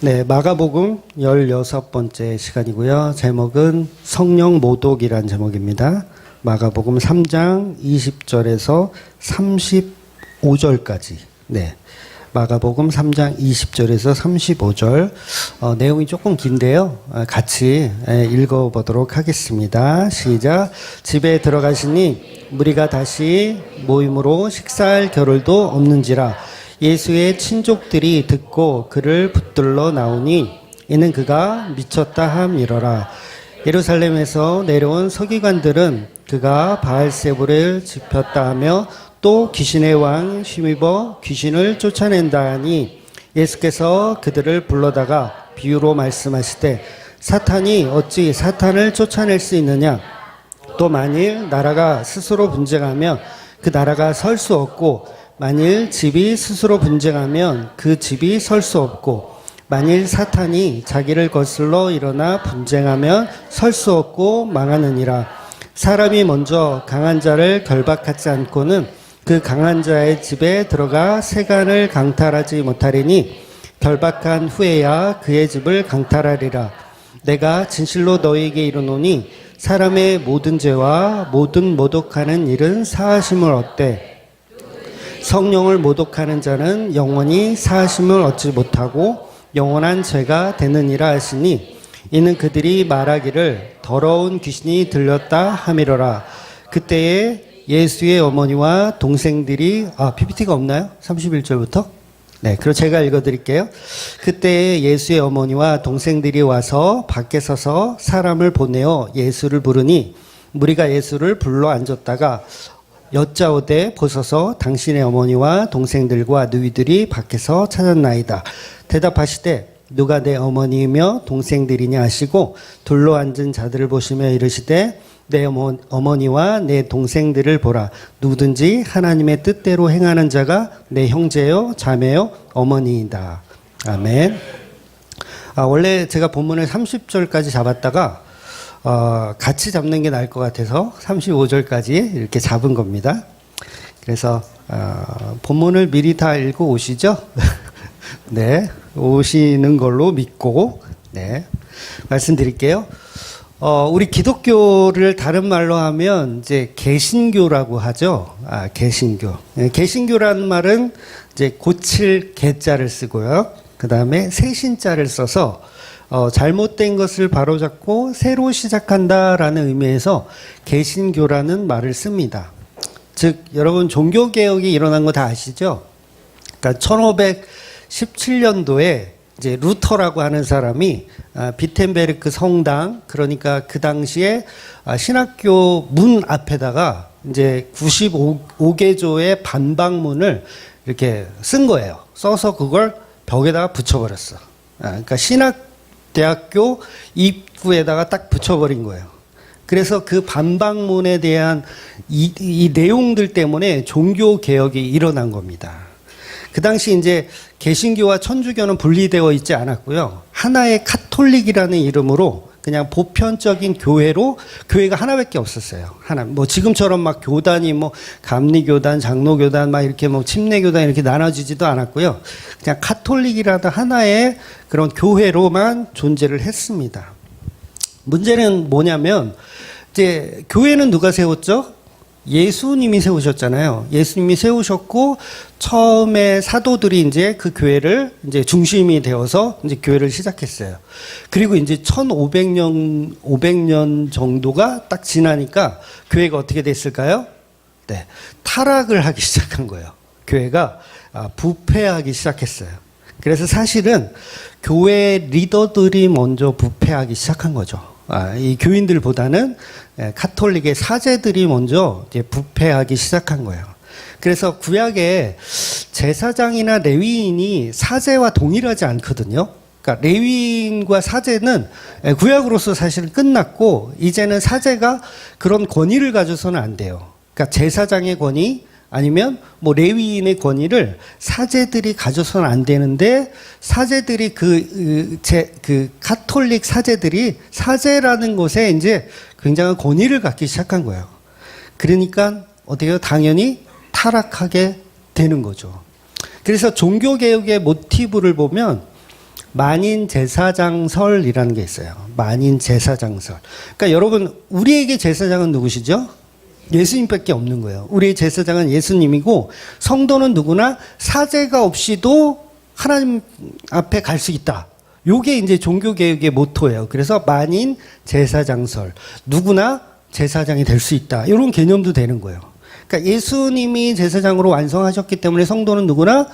네, 마가복음 16번째 시간이고요. 제목은 성령 모독이란 제목입니다. 마가복음 3장 20절에서 35절까지. 네. 마가복음 3장 20절에서 35절. 내용이 조금 긴데요. 같이 읽어보도록 하겠습니다. 시작. 집에 들어가시니 무리가 다시 모임으로 식사할 겨를도 없는지라 예수의 친족들이 듣고 그를 붙들러 나오니 이는 그가 미쳤다 함이러라. 예루살렘에서 내려온 서기관들은 그가 바알세불을 지폈다 하며 또 귀신의 왕 힘입어 귀신을 쫓아낸다 하니 예수께서 그들을 불러다가 비유로 말씀하시되 사탄이 어찌 사탄을 쫓아낼 수 있느냐. 또 만일 나라가 스스로 분쟁하면 그 나라가 설 수 없고 만일 집이 스스로 분쟁하면 그 집이 설 수 없고 만일 사탄이 자기를 거슬러 일어나 분쟁하면 설 수 없고 망하느니라. 사람이 먼저 강한 자를 결박하지 않고는 그 강한 자의 집에 들어가 세간을 강탈하지 못하리니 결박한 후에야 그의 집을 강탈하리라. 내가 진실로 너희에게 이르노니 사람의 모든 죄와 모든 모독하는 일은 사하심을 얻되 성령을 모독하는 자는 영원히 사하심을 얻지 못하고 영원한 죄가 되느니라 하시니 이는 그들이 말하기를 더러운 귀신이 들렸다 함이러라. 그때에 예수의 어머니와 동생들이 PPT가 없나요? 31절부터? 네, 그럼 제가 읽어드릴게요. 그때에 예수의 어머니와 동생들이 와서 밖에 서서 사람을 보내어 예수를 부르니 무리가 예수를 불러 앉았다가 여짜오되 보소서 당신의 어머니와 동생들과 너희들이 밖에서 찾았나이다. 대답하시되 누가 내 어머니이며 동생들이냐 하시고 둘러 앉은 자들을 보시며 이르시되 내 어머니와 내 동생들을 보라. 누구든지 하나님의 뜻대로 행하는 자가 내 형제요 자매요 어머니이다. 아멘. 원래 제가 본문을 30절까지 잡았다가 같이 잡는 게 나을 것 같아서 35절까지 이렇게 잡은 겁니다. 그래서 본문을 미리 다 읽고 오시죠? 네, 오시는 걸로 믿고 네, 말씀드릴게요. 우리 기독교를 다른 말로 하면 이제 개신교라고 하죠. 개신교. 개신교라는 말은 이제 고칠 개자를 쓰고요. 그 다음에 새신자를 써서 잘못된 것을 바로잡고 새로 시작한다라는 의미에서 개신교라는 말을 씁니다. 즉 여러분 종교개혁이 일어난 거 다 아시죠? 그러니까 1517년도에 이제 루터라고 하는 사람이 비텐베르크 성당, 그러니까 그 당시에 신학교 문 앞에다가 이제 95개조의 반박문을 이렇게 쓴 거예요. 써서 그걸 벽에다가 붙여버렸어. 그러니까 신학대학교 입구에다가 딱 붙여버린 거예요. 그래서 그 반박문에 대한 이 내용들 때문에 종교개혁이 일어난 겁니다. 그 당시 이제 개신교와 천주교는 분리되어 있지 않았고요. 하나의 카톨릭이라는 이름으로 그냥 보편적인 교회가 하나밖에 없었어요. 하나. 뭐 지금처럼 막 교단이 뭐 감리교단, 장로교단 막 이렇게 뭐 침례교단 이렇게 나눠지지도 않았고요. 그냥 카톨릭이라는 하나의 그런 교회로만 존재를 했습니다. 문제는 뭐냐면 이제 교회는 누가 세웠죠? 예수님이 세우셨잖아요. 예수님이 세우셨고 처음에 사도들이 이제 그 교회를 이제 중심이 되어서 이제 교회를 시작했어요. 그리고 이제 500년 정도가 딱 지나니까 교회가 어떻게 됐을까요? 네. 타락을 하기 시작한 거예요. 교회가 부패하기 시작했어요. 그래서 사실은 교회 리더들이 먼저 부패하기 시작한 거죠. 이 교인들보다는 카톨릭의 사제들이 먼저 이제 부패하기 시작한 거예요. 그래서 구약에 제사장이나 레위인이 사제와 동일하지 않거든요. 그러니까 레위인과 사제는 구약으로서 사실 끝났고 이제는 사제가 그런 권위를 가져서는 안 돼요. 그러니까 제사장의 권위 아니면 뭐 레위인의 권위를 사제들이 가져서는 안 되는데 사제들이 그 카톨릭 사제들이 사제라는 것에 이제 굉장한 권위를 갖기 시작한 거예요. 그러니까 어때요? 당연히 타락하게 되는 거죠. 그래서 종교개혁의 모티브를 보면 만인 제사장설이라는 게 있어요. 만인 제사장설. 그러니까 여러분, 우리에게 제사장은 누구시죠? 예수님밖에 없는 거예요. 우리의 제사장은 예수님이고, 성도는 누구나 사죄가 없이도 하나님 앞에 갈 수 있다. 요게 이제 종교개혁의 모토예요. 그래서 만인 제사장설. 누구나 제사장이 될 수 있다. 이런 개념도 되는 거예요. 그러니까 예수님이 제사장으로 완성하셨기 때문에 성도는 누구나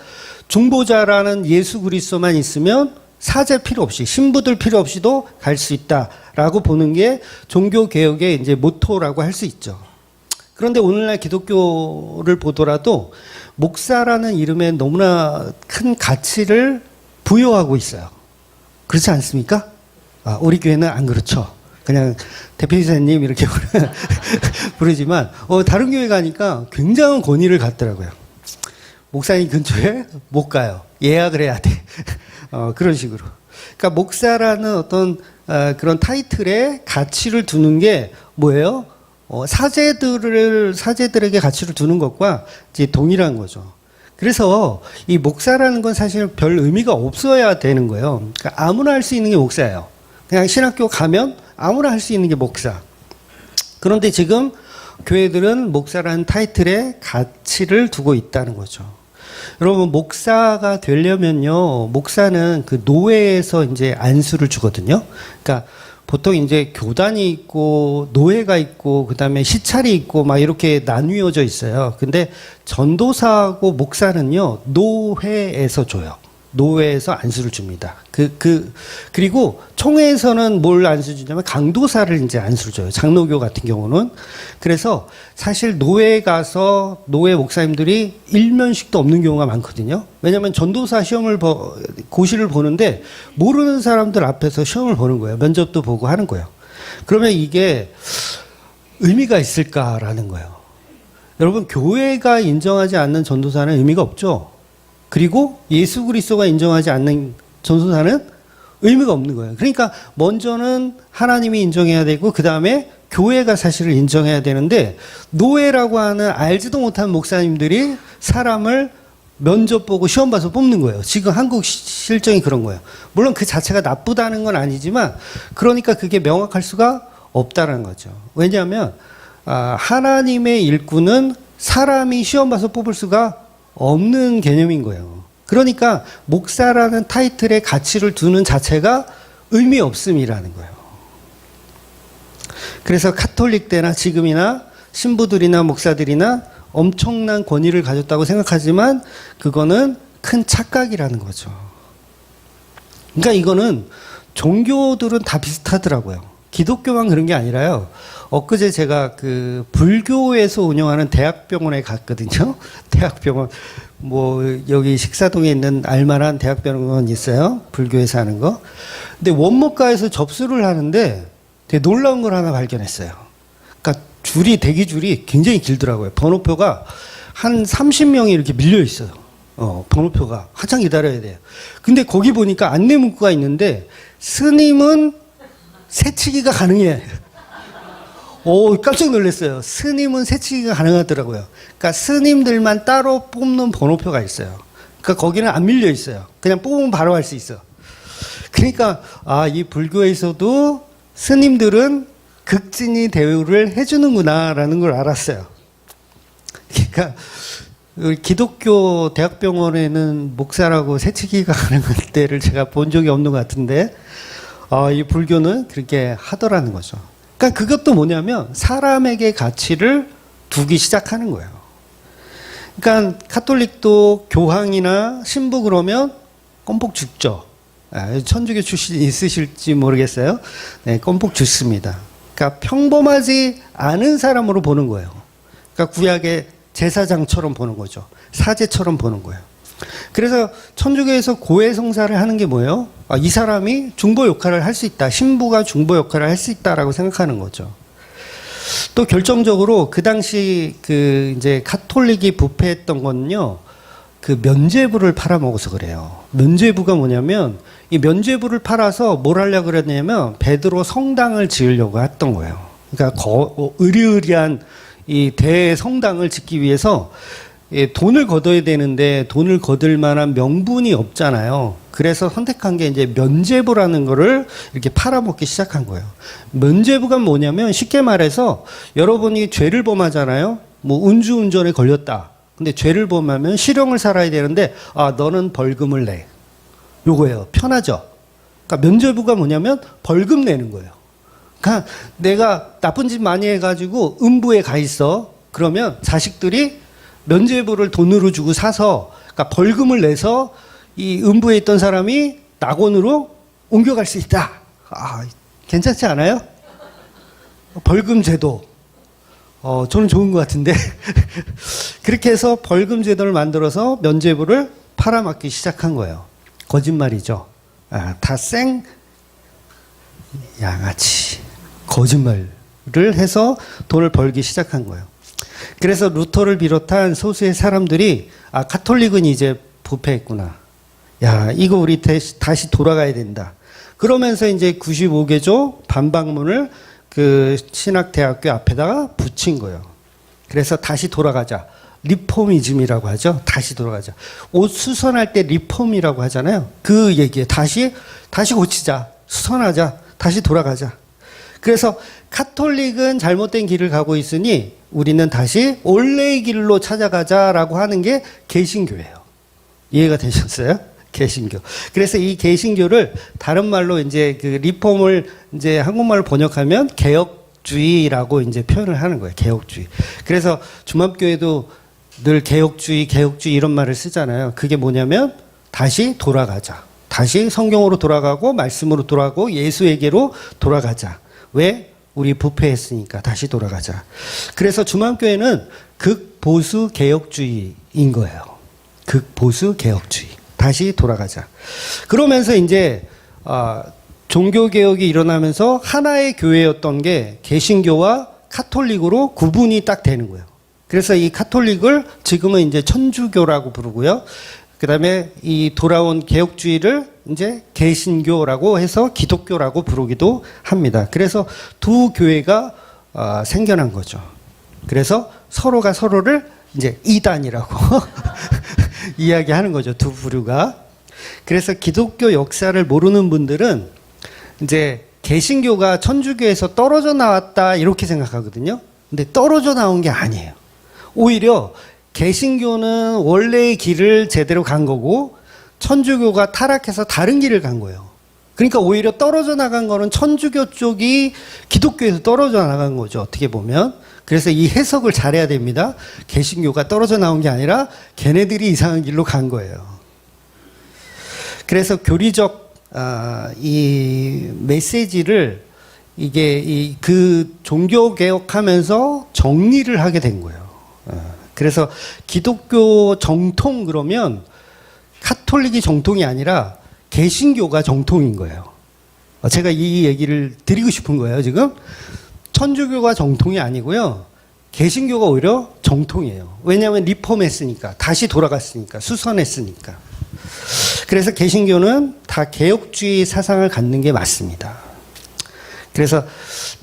중보자라는 예수 그리스도만 있으면 사죄 필요 없이, 신부들 필요 없이도 갈 수 있다라고 보는 게 종교개혁의 이제 모토라고 할 수 있죠. 그런데 오늘날 기독교를 보더라도 목사라는 이름에 너무나 큰 가치를 부여하고 있어요. 그렇지 않습니까? 우리 교회는 안 그렇죠. 그냥 대표이사님 이렇게 부르지만 다른 교회 가니까 굉장한 권위를 갖더라고요. 목사님 근처에 못 가요. 예약을 해야 돼. 그런 식으로. 그러니까 목사라는 어떤 그런 타이틀에 가치를 두는 게 뭐예요? 사제들에게 가치를 두는 것과 이제 동일한 거죠. 그래서 이 목사라는 건 사실 별 의미가 없어야 되는 거예요. 그러니까 아무나 할 수 있는 게 목사예요. 그냥 신학교 가면 아무나 할 수 있는 게 목사. 그런데 지금 교회들은 목사라는 타이틀에 가치를 두고 있다는 거죠. 여러분, 목사가 되려면요, 목사는 그 노회에서 이제 안수를 주거든요. 그러니까 보통 이제 교단이 있고 노회가 있고 그다음에 시찰이 있고 막 이렇게 나뉘어져 있어요. 근데 전도사하고 목사는요, 노회에서 줘요. 노회에서 안수를 줍니다. 그리고 총회에서는 뭘 안수 주냐면 강도사를 이제 안수를 줘요. 장로교 같은 경우는. 그래서 사실 노회에 가서 노회 목사님들이 일면식도 없는 경우가 많거든요. 왜냐하면 전도사 시험을 고시를 보는데 모르는 사람들 앞에서 시험을 보는 거예요. 면접도 보고 하는 거예요. 그러면 이게 의미가 있을까라는 거예요. 여러분, 교회가 인정하지 않는 전도사는 의미가 없죠. 그리고 예수 그리스도가 인정하지 않는 전도사는 의미가 없는 거예요. 그러니까 먼저는 하나님이 인정해야 되고 그 다음에 교회가 사실을 인정해야 되는데, 노예라고 하는 알지도 못한 목사님들이 사람을 면접 보고 시험 봐서 뽑는 거예요. 지금 한국 실정이 그런 거예요. 물론 그 자체가 나쁘다는 건 아니지만, 그러니까 그게 명확할 수가 없다는 거죠. 왜냐하면 하나님의 일꾼은 사람이 시험 봐서 뽑을 수가 없는 개념인 거예요. 그러니까 목사라는 타이틀에 가치를 두는 자체가 의미 없음이라는 거예요. 그래서 카톨릭 때나 지금이나 신부들이나 목사들이나 엄청난 권위를 가졌다고 생각하지만 그거는 큰 착각이라는 거죠. 그러니까 이거는 종교들은 다 비슷하더라고요. 기독교만 그런 게 아니라요. 엊그제 제가 그 불교에서 운영하는 대학병원에 갔거든요. 대학병원, 뭐 여기 식사동에 있는 알만한 대학병원 있어요. 불교에서 하는 거. 근데 원목가에서 접수를 하는데 되게 놀라운 걸 하나 발견했어요. 그러니까 대기줄이 굉장히 길더라고요. 번호표가 한 30명이 이렇게 밀려 있어요. 번호표가 한참 기다려야 돼요. 근데 거기 보니까 안내 문구가 있는데 스님은 새치기가 가능해. 깜짝 놀랐어요. 스님은 새치기가 가능하더라고요. 그러니까 스님들만 따로 뽑는 번호표가 있어요. 그러니까 거기는 안 밀려 있어요. 그냥 뽑으면 바로 할 수 있어. 그러니까 이 불교에서도 스님들은 극진히 대우를 해주는구나라는 걸 알았어요. 그러니까 기독교 대학병원에는 목사라고 새치기가 가능한 때를 제가 본 적이 없는 것 같은데, 이 불교는 그렇게 하더라는 거죠. 그러니까 그것도 뭐냐면 사람에게 가치를 두기 시작하는 거예요. 그러니까 카톨릭도 교황이나 신부 그러면 껌뻑 죽죠. 천주교 출신 있으실지 모르겠어요. 네, 껌뻑 죽습니다. 그러니까 평범하지 않은 사람으로 보는 거예요. 그러니까 구약의 제사장처럼 보는 거죠. 사제처럼 보는 거예요. 그래서 천주교에서 고해성사를 하는 게 뭐예요? 이 사람이 중보 역할을 할 수 있다. 신부가 중보 역할을 할 수 있다라고 생각하는 거죠. 또 결정적으로 그 당시 이제 카톨릭이 부패했던 거는요, 그 면죄부를 팔아먹어서 그래요. 면죄부가 뭐냐면, 이 면죄부를 팔아서 뭘 하려고 그랬냐면, 베드로 성당을 지으려고 했던 거예요. 그러니까 으리으리한 이 대성당을 짓기 위해서 돈을 걷어야 되는데 돈을 걷을 만한 명분이 없잖아요. 그래서 선택한 게 이제 면죄부라는 거를 이렇게 팔아먹기 시작한 거예요. 면죄부가 뭐냐면 쉽게 말해서 여러분이 죄를 범하잖아요. 뭐 음주운전에 걸렸다. 근데 죄를 범하면 실형을 살아야 되는데 너는 벌금을 내. 요거예요. 편하죠. 그러니까 면죄부가 뭐냐면 벌금 내는 거예요. 그러니까 내가 나쁜 짓 많이 해가지고 음부에 가 있어. 그러면 자식들이 면죄부를 돈으로 주고 사서 그러니까 벌금을 내서 이 음부에 있던 사람이 낙원으로 옮겨갈 수 있다. 괜찮지 않아요? 벌금 제도. 저는 좋은 것 같은데. 그렇게 해서 벌금 제도를 만들어서 면죄부를 팔아먹기 시작한 거예요. 거짓말이죠. 다 생 양아치. 거짓말을 해서 돈을 벌기 시작한 거예요. 그래서 루터를 비롯한 소수의 사람들이 카톨릭은 이제 부패했구나. 이거 우리 다시 돌아가야 된다. 그러면서 이제 95개조 반박문을 그 신학대학교 앞에다가 붙인 거예요. 그래서 다시 돌아가자. 리포미즘이라고 하죠. 다시 돌아가자. 옷 수선할 때 리폼이라고 하잖아요. 그 얘기에 다시 고치자. 수선하자. 다시 돌아가자. 그래서 카톨릭은 잘못된 길을 가고 있으니 우리는 다시 원래의 길로 찾아가자라고 하는 게 개신교예요. 이해가 되셨어요? 개신교. 그래서 이 개신교를 다른 말로 이제 그 리폼을 이제 한국말로 번역하면 개혁주의라고 이제 표현을 하는 거예요. 개혁주의. 그래서 중암교회도 늘 개혁주의 이런 말을 쓰잖아요. 그게 뭐냐면 다시 돌아가자. 다시 성경으로 돌아가고 말씀으로 돌아가고 예수에게로 돌아가자. 왜? 우리 부패했으니까 다시 돌아가자. 그래서 중암교회는 극보수 개혁주의인 거예요. 극보수 개혁주의. 다시 돌아가자. 그러면서 이제 종교개혁이 일어나면서 하나의 교회였던 게 개신교와 카톨릭으로 구분이 딱 되는 거예요. 그래서 이 카톨릭을 지금은 이제 천주교라고 부르고요. 그 다음에 이 돌아온 개혁주의를 이제 개신교라고 해서 기독교라고 부르기도 합니다. 그래서 두 교회가 생겨난 거죠. 그래서 서로가 서로를 이제 이단이라고 이야기하는 거죠. 두 부류가. 그래서 기독교 역사를 모르는 분들은 이제 개신교가 천주교에서 떨어져 나왔다 이렇게 생각하거든요. 근데 떨어져 나온 게 아니에요. 오히려 개신교는 원래의 길을 제대로 간 거고 천주교가 타락해서 다른 길을 간 거예요. 그러니까 오히려 떨어져 나간 거는 천주교 쪽이 기독교에서 떨어져 나간 거죠. 어떻게 보면. 그래서 이 해석을 잘해야 됩니다. 개신교가 떨어져 나온 게 아니라 걔네들이 이상한 길로 간 거예요. 그래서 교리적 이 메시지를 이게 그 종교 개혁하면서 정리를 하게 된 거예요. 그래서 기독교 정통 그러면 카톨릭이 정통이 아니라 개신교가 정통인 거예요. 제가 이 얘기를 드리고 싶은 거예요, 지금. 천주교가 정통이 아니고요. 개신교가 오히려 정통이에요. 왜냐하면 리폼했으니까. 다시 돌아갔으니까. 수선했으니까. 그래서 개신교는 다 개혁주의 사상을 갖는 게 맞습니다. 그래서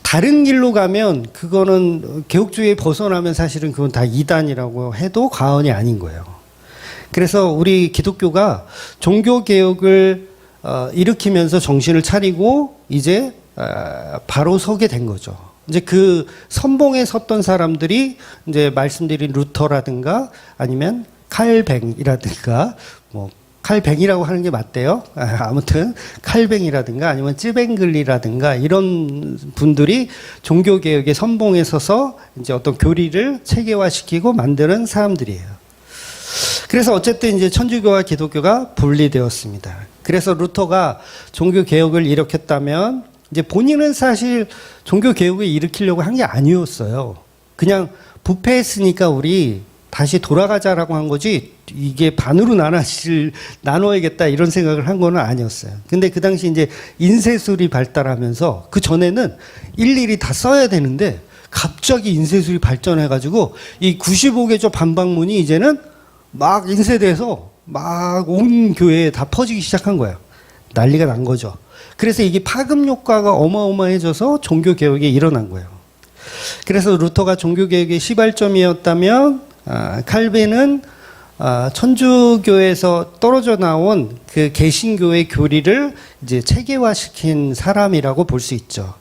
다른 길로 가면 그거는 개혁주의에 벗어나면 사실은 그건 다 이단이라고 해도 과언이 아닌 거예요. 그래서 우리 기독교가 종교개혁을 일으키면서 정신을 차리고 이제 바로 서게 된 거죠. 이제 그 선봉에 섰던 사람들이 이제 말씀드린 루터라든가 아니면 칼뱅이라든가 뭐 칼뱅이라고 하는 게 맞대요. 아무튼 칼뱅이라든가 아니면 쯔뱅글리라든가 이런 분들이 종교개혁의 선봉에 서서 이제 어떤 교리를 체계화시키고 만드는 사람들이에요. 그래서 어쨌든 이제 천주교와 기독교가 분리되었습니다. 그래서 루터가 종교개혁을 일으켰다면 이제 본인은 사실 종교개혁을 일으키려고 한 게 아니었어요. 그냥 부패했으니까 우리 다시 돌아가자라고 한 거지 이게 반으로 나눠야겠다 이런 생각을 한 건 아니었어요. 근데 그 당시 이제 인쇄술이 발달하면서 그 전에는 일일이 다 써야 되는데 갑자기 인쇄술이 발전해가지고 이 95개조 반박문이 이제는 막 인쇄돼서 막 온 교회에 다 퍼지기 시작한 거예요. 난리가 난 거죠. 그래서 이게 파급 효과가 어마어마해져서 종교개혁이 일어난 거예요. 그래서 루터가 종교개혁의 시발점이었다면 칼빈은 천주교에서 떨어져 나온 그 개신교의 교리를 이제 체계화시킨 사람이라고 볼 수 있죠.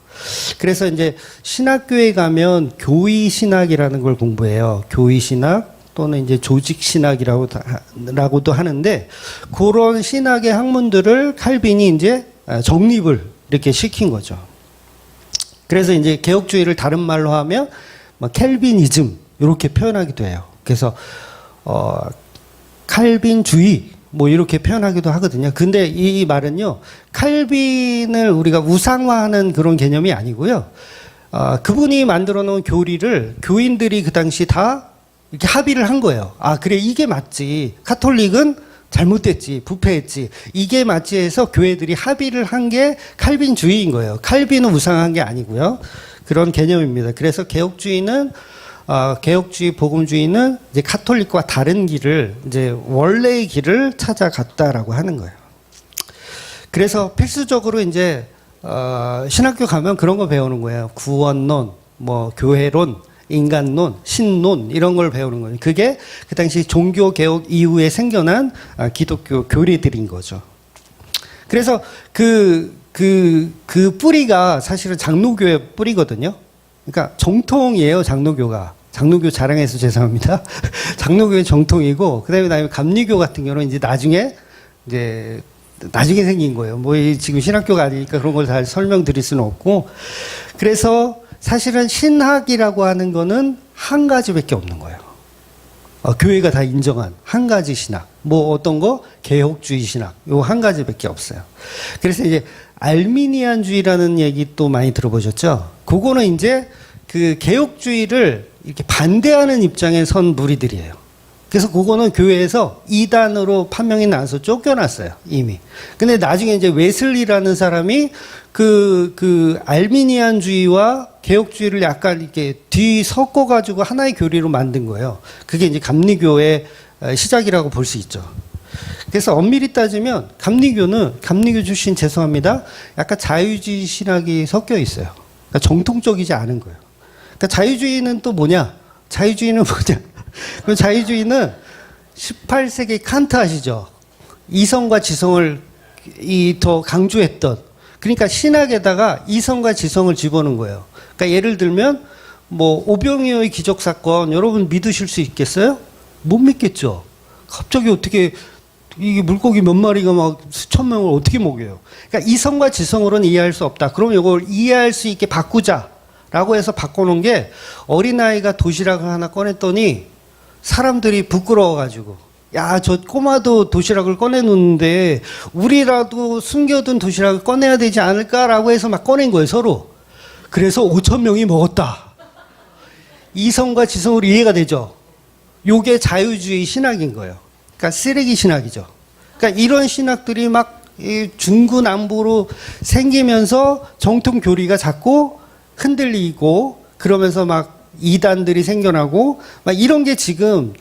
그래서 이제 신학교에 가면 교의 신학이라는 걸 공부해요. 교의 신학 또는 이제 조직 신학이라고도 하는데, 그런 신학의 학문들을 칼빈이 이제 정립을 이렇게 시킨 거죠. 그래서 이제 개혁주의를 다른 말로 하면 켈빈이즘 이렇게 표현하기도 해요. 그래서 칼빈주의 뭐 이렇게 표현하기도 하거든요. 근데 이 말은요, 칼빈을 우리가 우상화하는 그런 개념이 아니고요. 그분이 만들어 놓은 교리를 교인들이 그 당시 다 이렇게 합의를 한 거예요. 아, 그래, 이게 맞지. 카톨릭은 잘못됐지, 부패했지. 이게 맞지 해서 교회들이 합의를 한 게 칼빈주의인 거예요. 칼빈은 우상한 게 아니고요. 그런 개념입니다. 그래서 개혁주의는 개혁주의, 복음주의는 이제 카톨릭과 다른 길을, 이제 원래의 길을 찾아갔다라고 하는 거예요. 그래서 필수적으로 이제 신학교 가면 그런 거 배우는 거예요. 구원론, 뭐 교회론, 인간론, 신론 이런 걸 배우는 거예요. 그게 그 당시 종교 개혁 이후에 생겨난 기독교 교리들인 거죠. 그래서 그 뿌리가 사실은 장로교의 뿌리거든요. 그러니까 정통이에요, 장로교가. 장로교 자랑해서 죄송합니다. 장로교의 정통이고, 그다음에 감리교 같은 경우는 이제 나중에 생긴 거예요. 뭐 지금 신학교가 아니니까 그런 걸 잘 설명드릴 수는 없고, 그래서 사실은 신학이라고 하는 거는 한 가지밖에 없는 거예요. 교회가 다 인정한 한 가지 신학. 뭐 어떤 거? 개혁주의 신학. 요 한 가지밖에 없어요. 그래서 이제 알미니안주의라는 얘기 또 많이 들어보셨죠? 그거는 이제 그 개혁주의를 이렇게 반대하는 입장에 선 무리들이에요. 그래서 그거는 교회에서 이단으로 판명이 나서 쫓겨났어요, 이미. 근데 나중에 이제 웨슬리라는 사람이 그 알미니안주의와 개혁주의를 약간 이렇게 뒤섞어가지고 하나의 교리로 만든 거예요. 그게 이제 감리교의 시작이라고 볼 수 있죠. 그래서 엄밀히 따지면 감리교 출신 죄송합니다. 약간 자유주의 신학이 섞여 있어요. 그러니까 정통적이지 않은 거예요. 그러니까 자유주의는 또 뭐냐? 그 자유주의는 18세기 칸트 아시죠? 이성과 지성을 더 강조했던. 그러니까 신학에다가 이성과 지성을 집어넣은 거예요. 그러니까 예를 들면 뭐 오병이어의 기적 사건 여러분 믿으실 수 있겠어요? 못 믿겠죠. 갑자기 어떻게 이게 물고기 몇 마리가 막 수천 명을 어떻게 먹여요? 그러니까 이성과 지성으로는 이해할 수 없다. 그럼 이걸 이해할 수 있게 바꾸자라고 해서 바꿔놓은 게, 어린아이가 도시락을 하나 꺼냈더니 사람들이 부끄러워가지고, 야, 저 꼬마도 도시락을 꺼내놓는데 우리라도 숨겨둔 도시락을 꺼내야 되지 않을까라고 해서 막 꺼낸 거예요, 서로. 그래서 5,000명이 먹었다. 이성과 지성으로 이해가 되죠. 요게 자유주의 신학인 거예요. 그러니까 쓰레기 신학이죠. 그러니까 이런 신학들이 막 중구난부로 생기면서 정통 교리가 자꾸 흔들리고, 그러면서 막 이단들이 생겨나고, 막 이런 게 지금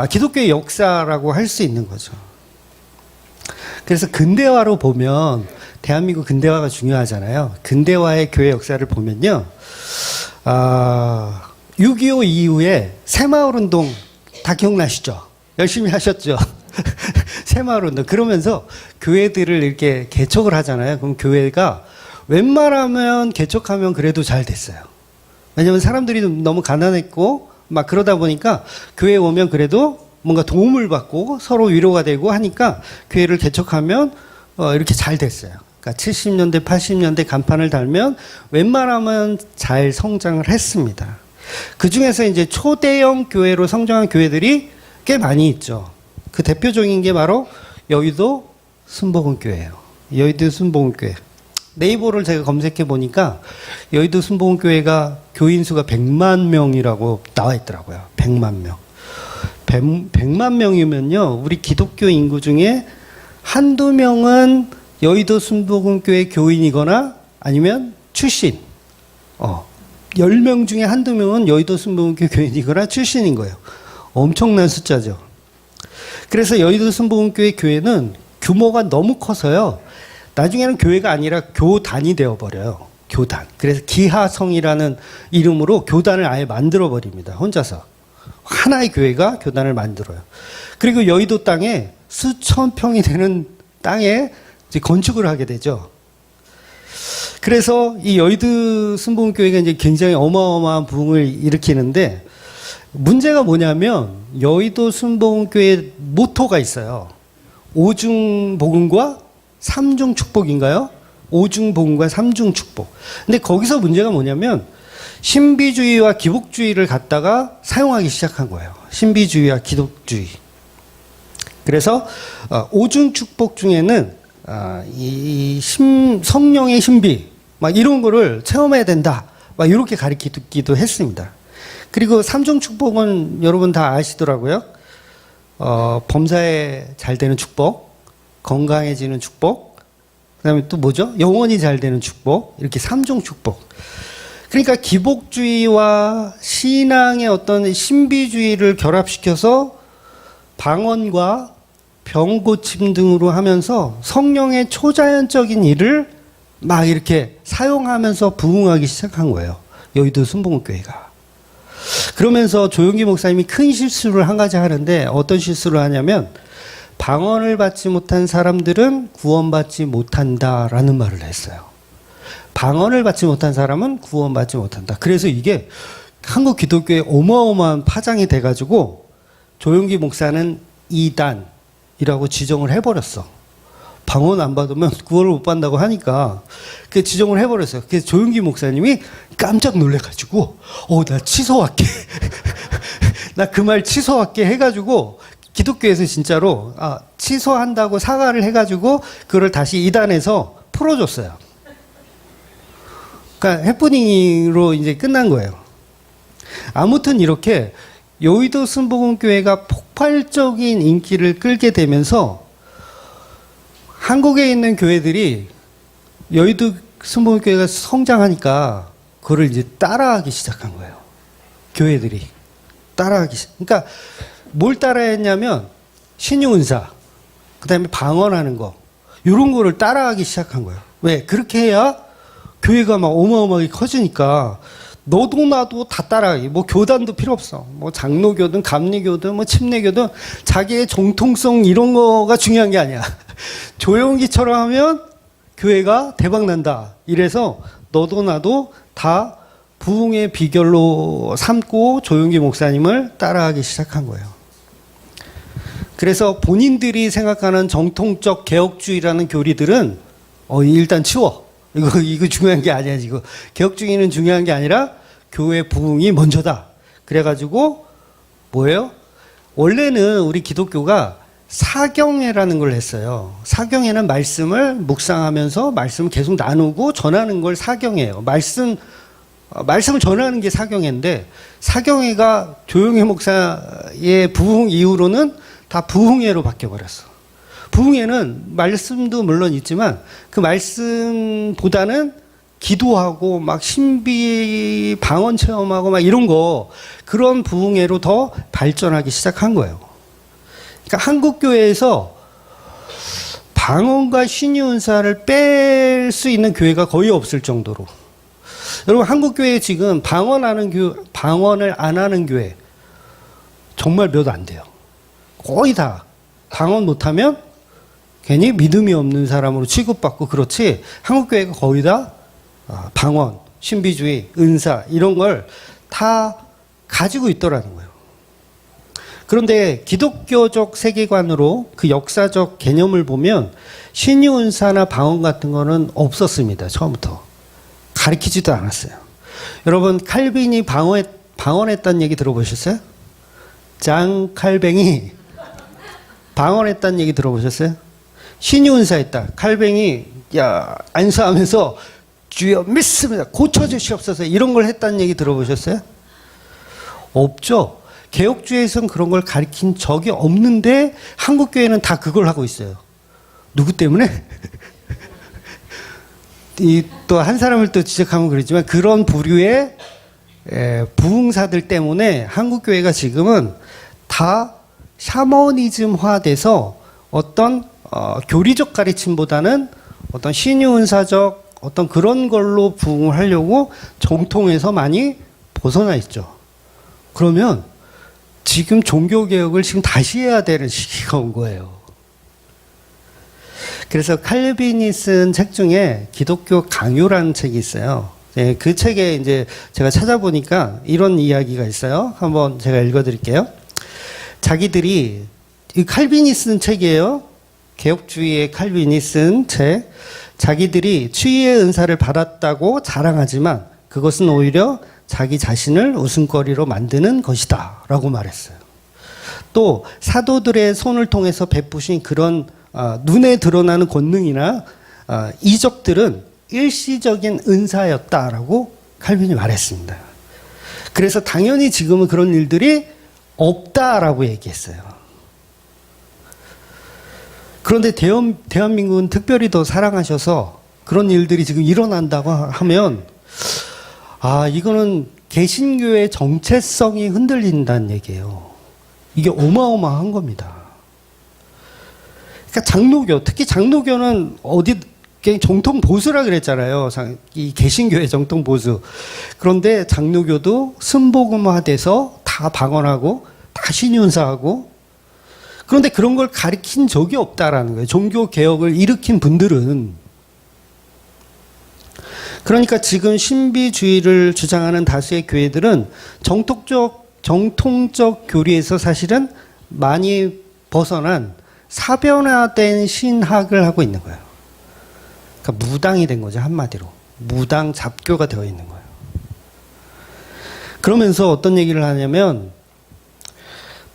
기독교의 역사라고 할 수 있는 거죠. 그래서 근대화로 보면, 대한민국 근대화가 중요하잖아요. 근대화의 교회 역사를 보면요, 6.25 이후에 새마을운동 다 기억나시죠? 열심히 하셨죠? 새마을운동. 그러면서 교회들을 이렇게 개척을 하잖아요. 그럼 교회가 웬만하면 개척하면 그래도 잘 됐어요. 왜냐면 사람들이 너무 가난했고 막 그러다 보니까 교회에 오면 그래도 뭔가 도움을 받고 서로 위로가 되고 하니까 교회를 개척하면 이렇게 잘 됐어요. 그러니까 70년대, 80년대 간판을 달면 웬만하면 잘 성장을 했습니다. 그 중에서 이제 초대형 교회로 성장한 교회들이 꽤 많이 있죠. 그 대표적인 게 바로 여의도 순복음교회예요. 여의도 순복음교회. 네이버를 제가 검색해 보니까 여의도 순복음교회가 교인 수가 100만 명이라고 나와 있더라고요. 100만 명. 100만 명이면요, 우리 기독교 인구 중에 한두 명은 여의도 순복음교회 교인이거나 아니면 출신. 10명 중에 한두 명은 여의도 순복음교회 교인이거나 출신인 거예요. 엄청난 숫자죠. 그래서 여의도 순복음교회 교회는 규모가 너무 커서요, 나중에는 교회가 아니라 교단이 되어버려요. 교단. 그래서 기하성이라는 이름으로 교단을 아예 만들어버립니다. 혼자서. 하나의 교회가 교단을 만들어요. 그리고 여의도 땅에 수천 평이 되는 땅에 이제 건축을 하게 되죠. 그래서 이 여의도 순복음교회가 이제 굉장히 어마어마한 부흥을 일으키는데, 문제가 뭐냐면 여의도 순복음교회 모토가 있어요. 오중 복음과 삼중 축복인가요? 오중 복음과 삼중 축복. 근데 거기서 문제가 뭐냐면 신비주의와 기복주의를 갖다가 사용하기 시작한 거예요. 신비주의와 기독주의. 그래서 오중 축복 중에는 성령의 신비 막 이런 거를 체험해야 된다, 막 이렇게 가르치기도 했습니다. 그리고 삼중 축복은 여러분 다 아시더라고요. 범사에 잘 되는 축복, 건강해지는 축복, 그다음에 또 뭐죠? 영원히 잘 되는 축복, 이렇게 삼중 축복. 그러니까 기복주의와 신앙의 어떤 신비주의를 결합시켜서 방언과 병고침 등으로 하면서 성령의 초자연적인 일을 막 이렇게 사용하면서 부흥하기 시작한 거예요. 여의도 순복음교회가. 그러면서 조용기 목사님이 큰 실수를 한 가지 하는데, 어떤 실수를 하냐면 방언을 받지 못한 사람들은 구원받지 못한다라는 말을 했어요. 방언을 받지 못한 사람은 구원받지 못한다. 그래서 이게 한국 기독교에 어마어마한 파장이 돼가지고 조용기 목사는 이단이라고 지정을 해버렸어. 방언 안 받으면 구원을 못 받는다고 하니까 그 지정을 해버렸어요. 그래서 조용기 목사님이 깜짝 놀래가지고 나 취소할게. 나 그 말 취소할게 해가지고 기독교에서 진짜로 취소한다고 사과를 해가지고 그걸 다시 이단에서 풀어줬어요. 그러니까 해프닝으로 이제 끝난 거예요. 아무튼 이렇게 여의도 순복음교회가 폭발적인 인기를 끌게 되면서 한국에 있는 교회들이 여의도 순복음교회가 성장하니까 그걸 이제 따라하기 시작한 거예요. 교회들이 그러니까 뭘 따라했냐면 신유은사, 그다음에 방언하는 거, 이런 거를 따라하기 시작한 거예요. 왜? 그렇게 해야 교회가 막 어마어마하게 커지니까 너도 나도 다 따라하기. 뭐 교단도 필요 없어. 뭐 장로교든 감리교든 뭐 침례교든 자기의 정통성 이런 거가 중요한 게 아니야. 조용기처럼 하면 교회가 대박 난다. 이래서 너도 나도 다 부흥의 비결로 삼고 조용기 목사님을 따라하기 시작한 거예요. 그래서 본인들이 생각하는 정통적 개혁주의라는 교리들은 일단 치워. 이거 중요한 게 아니야, 지금. 개혁주의는 중요한 게 아니라 교회 부흥이 먼저다. 그래가지고 뭐예요? 원래는 우리 기독교가 사경회라는 걸 했어요. 사경회는 말씀을 묵상하면서 말씀을 계속 나누고 전하는 걸 사경회예요. 말씀을 전하는 게 사경회인데, 사경회가 조용희 목사의 부흥 이후로는 다 부흥회로 바뀌어버렸어. 부흥회는 말씀도 물론 있지만 그 말씀보다는 기도하고 막 신비 방언 체험하고 막 이런 거, 그런 부흥회로 더 발전하기 시작한 거예요. 그러니까 한국 교회에서 방언과 신유은사를 뺄 수 있는 교회가 거의 없을 정도로. 여러분, 한국 교회에 지금 방언을 안 하는 교회 정말 몇 안 돼요. 거의 다 방언 못하면 괜히 믿음이 없는 사람으로 취급받고 그렇지, 한국 교회가 거의 다 방언, 신비주의, 은사 이런 걸 다 가지고 있더라는 거예요. 그런데 기독교적 세계관으로 그 역사적 개념을 보면 신유은사나 방언 같은 거는 없었습니다. 처음부터 가르치지도 않았어요. 여러분, 칼빈이 방언했다는 얘기 들어보셨어요? 장 칼뱅이 방언했다는 얘기 들어보셨어요? 신유은사했다. 칼뱅이 안수하면서 주여 믿습니다, 고쳐주시옵소서, 이런 걸 했다는 얘기 들어보셨어요? 없죠. 개혁주의에서는 그런 걸 가르친 적이 없는데 한국 교회는 다 그걸 하고 있어요. 누구 때문에? 또 한 사람을 또 지적하면 그러지만 그런 부류의 부흥사들 때문에 한국 교회가 지금은 다 샤머니즘화 돼서 어떤 교리적 가르침보다는 어떤 신유은사적 어떤 그런 걸로 부흥을 하려고 정통에서 많이 벗어나 있죠. 그러면 지금 종교개혁을 지금 다시 해야 되는 시기가 온 거예요. 그래서 칼빈이 쓴 책 중에 기독교 강요라는 책이 있어요. 네, 그 책에 이제 제가 찾아보니까 이런 이야기가 있어요. 한번 제가 읽어드릴게요. 자기들이, 이 칼빈이 쓴 책이에요. 개혁주의의 칼빈이 쓴 책. 자기들이 치유의 은사를 받았다고 자랑하지만 그것은 오히려 자기 자신을 웃음거리로 만드는 것이다 라고 말했어요. 또 사도들의 손을 통해서 베푸신 그런 눈에 드러나는 권능이나 이적들은 일시적인 은사였다라고 칼빈이 말했습니다. 그래서 당연히 지금은 그런 일들이 없다라고 얘기했어요. 그런데 대한민국은 특별히 더 사랑하셔서 그런 일들이 지금 일어난다고 하면 이거는 개신교의 정체성이 흔들린다는 얘기예요. 이게 어마어마한 겁니다. 그러니까 장로교, 특히 장로교는 정통 보수라 그랬잖아요. 이 개신교의 정통 보수. 그런데 장로교도 순복음화돼서 다 방언하고 다 신윤사하고, 그런데 그런 걸 가리킨 적이 없다라는 거예요. 종교 개혁을 일으킨 분들은. 그러니까 지금 신비주의를 주장하는 다수의 교회들은 정통적 교리에서 사실은 많이 벗어난 사변화된 신학을 하고 있는 거예요. 그러니까 무당이 된 거죠, 한마디로. 무당 잡교가 되어 있는 거예요. 그러면서 어떤 얘기를 하냐면,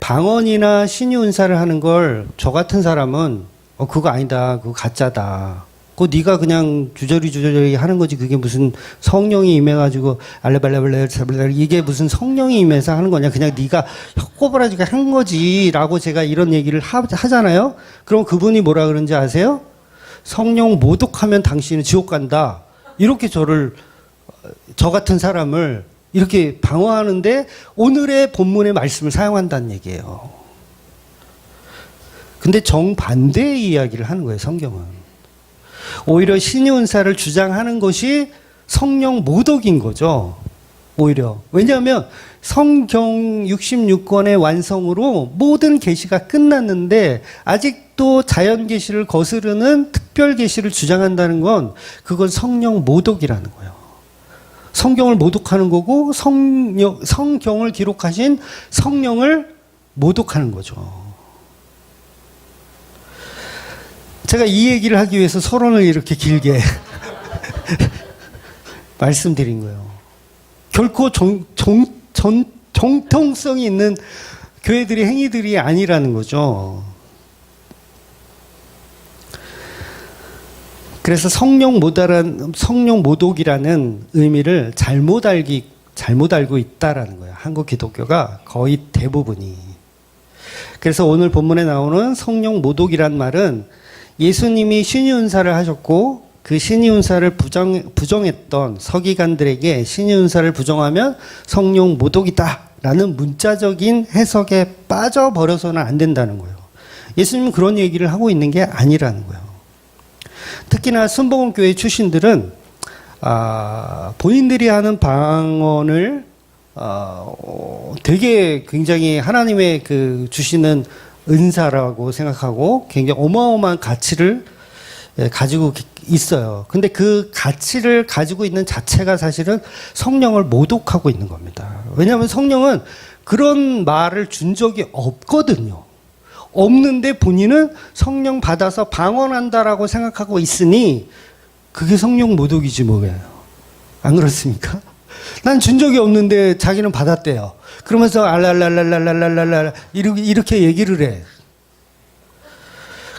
방언이나 신유은사를 하는 걸 저 같은 사람은 그거 아니다, 그거 가짜다, 그거 네가 그냥 주저리 하는 거지, 그게 무슨 성령이 임해가지고 알레발레발레 이게 무슨 성령이 임해서 하는 거냐, 그냥 네가 혀꼬부라지게 한 거지라고 제가 이런 얘기를 하잖아요. 그럼 그분이 뭐라 그런지 아세요? 성령 모독하면 당신은 지옥 간다, 이렇게 저 같은 사람을 이렇게 방어하는데 오늘의 본문의 말씀을 사용한다는 얘기예요. 근데 정반대의 이야기를 하는 거예요, 성경은. 오히려 신유은사를 주장하는 것이 성령 모독인 거죠. 오히려. 왜냐하면 성경 66권의 완성으로 모든 계시가 끝났는데 아직도 자연 계시를 거스르는 특별 계시를 주장한다는 건 그건 성령 모독이라는 거예요. 성경을 모독하는 거고 성경을 기록하신 성령을 모독하는 거죠. 제가 이 얘기를 하기 위해서 서론을 이렇게 길게 말씀드린 거예요. 결코 정통성이 있는 교회들의 행위들이 아니라는 거죠. 그래서 성령 모독이라는 의미를 잘못 알고 있다라는 거예요. 한국 기독교가 거의 대부분이. 그래서 오늘 본문에 나오는 성령 모독이란 말은 예수님이 신유은사를 하셨고 그 신유은사를 부정했던 서기관들에게 신유은사를 부정하면 성령 모독이다라는 문자적인 해석에 빠져버려서는 안 된다는 거예요. 예수님은 그런 얘기를 하고 있는 게 아니라는 거예요. 특히나 순복음교회 출신들은 본인들이 하는 방언을 되게 굉장히 하나님의 그 주시는 은사라고 생각하고 굉장히 어마어마한 가치를 가지고 있어요. 근데 그 가치를 가지고 있는 자체가 사실은 성령을 모독하고 있는 겁니다. 왜냐하면 성령은 그런 말을 준 적이 없거든요. 없는데 본인은 성령 받아서 방언한다라고 생각하고 있으니 그게 성령 모독이지 뭐예요. 안 그렇습니까? 난 준 적이 없는데 자기는 받았대요. 그러면서 알랄랄랄랄랄랄랄 이렇게 얘기를 해.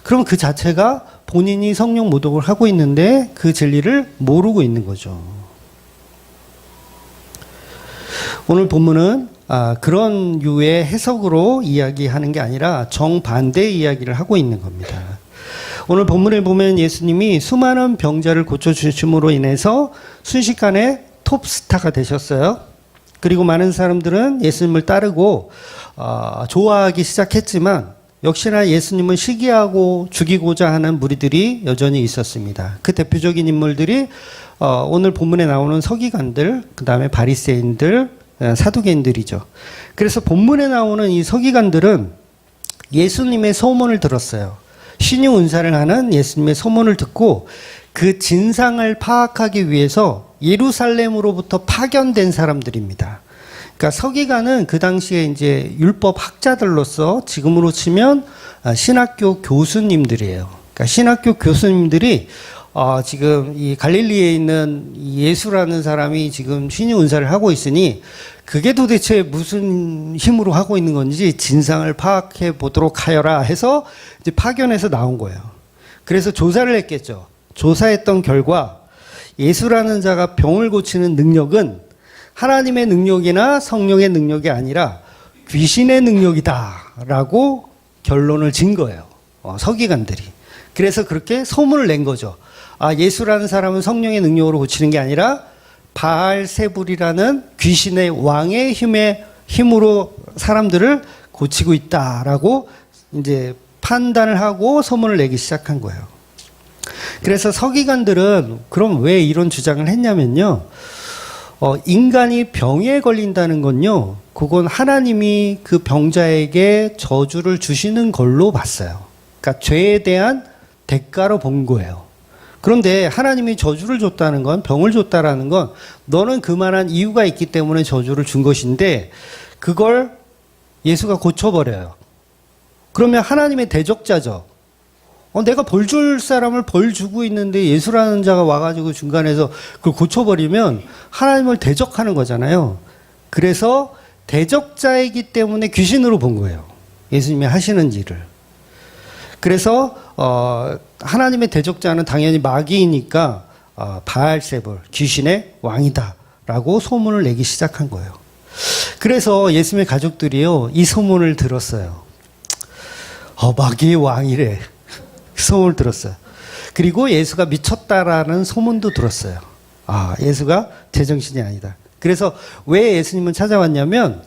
그럼 그 자체가 본인이 성령 모독을 하고 있는데 그 진리를 모르고 있는 거죠. 오늘 본문은 그런 유의 해석으로 이야기하는 게 아니라 정반대의 이야기를 하고 있는 겁니다. 오늘 본문을 보면 예수님이 수많은 병자를 고쳐주심으로 인해서 순식간에 톱스타가 되셨어요. 그리고 많은 사람들은 예수님을 따르고 좋아하기 시작했지만 역시나 예수님은 시기하고 죽이고자 하는 무리들이 여전히 있었습니다. 그 대표적인 인물들이 오늘 본문에 나오는 서기관들, 그 다음에 바리새인들, 사두개인들이죠. 그래서 본문에 나오는 이 서기관들은 예수님의 소문을 들었어요. 신유 은사를 하는 예수님의 소문을 듣고 그 진상을 파악하기 위해서 예루살렘으로부터 파견된 사람들입니다. 그러니까 서기관은 그 당시에 이제 율법 학자들로서 지금으로 치면 신학교 교수님들이에요. 그러니까 신학교 교수님들이 지금 이 갈릴리에 있는 예수라는 사람이 지금 신유 은사를 하고 있으니 그게 도대체 무슨 힘으로 하고 있는 건지 진상을 파악해 보도록 하여라 해서 이제 파견해서 나온 거예요. 그래서 조사를 했겠죠. 조사했던 결과 예수라는 자가 병을 고치는 능력은 하나님의 능력이나 성령의 능력이 아니라 귀신의 능력이다라고 결론을 진 거예요. 서기관들이. 그래서 그렇게 소문을 낸 거죠. 예수라는 사람은 성령의 능력으로 고치는 게 아니라 바알세불이라는 귀신의 왕의 힘으로 사람들을 고치고 있다라고 이제 판단을 하고 소문을 내기 시작한 거예요. 그래서 서기관들은 그럼 왜 이런 주장을 했냐면요. 인간이 병에 걸린다는 건요. 그건 하나님이 그 병자에게 저주를 주시는 걸로 봤어요. 그러니까 죄에 대한 대가로 본 거예요. 그런데 하나님이 저주를 줬다는 건, 병을 줬다라는 건 너는 그만한 이유가 있기 때문에 저주를 준 것인데 그걸 예수가 고쳐버려요. 그러면 하나님의 대적자죠. 내가 벌 줄 사람을 벌 주고 있는데 예수라는 자가 와가지고 중간에서 그걸 고쳐버리면 하나님을 대적하는 거잖아요. 그래서 대적자이기 때문에 귀신으로 본 거예요. 예수님이 하시는 일을. 그래서 하나님의 대적자는 당연히 마귀이니까 바알세불, 귀신의 왕이다라고 소문을 내기 시작한 거예요. 그래서 예수님의 가족들이요, 이 소문을 들었어요. 마귀의 왕이래. 소문을 들었어요. 그리고 예수가 미쳤다라는 소문도 들었어요. 예수가 제정신이 아니다. 그래서 왜 예수님을 찾아왔냐면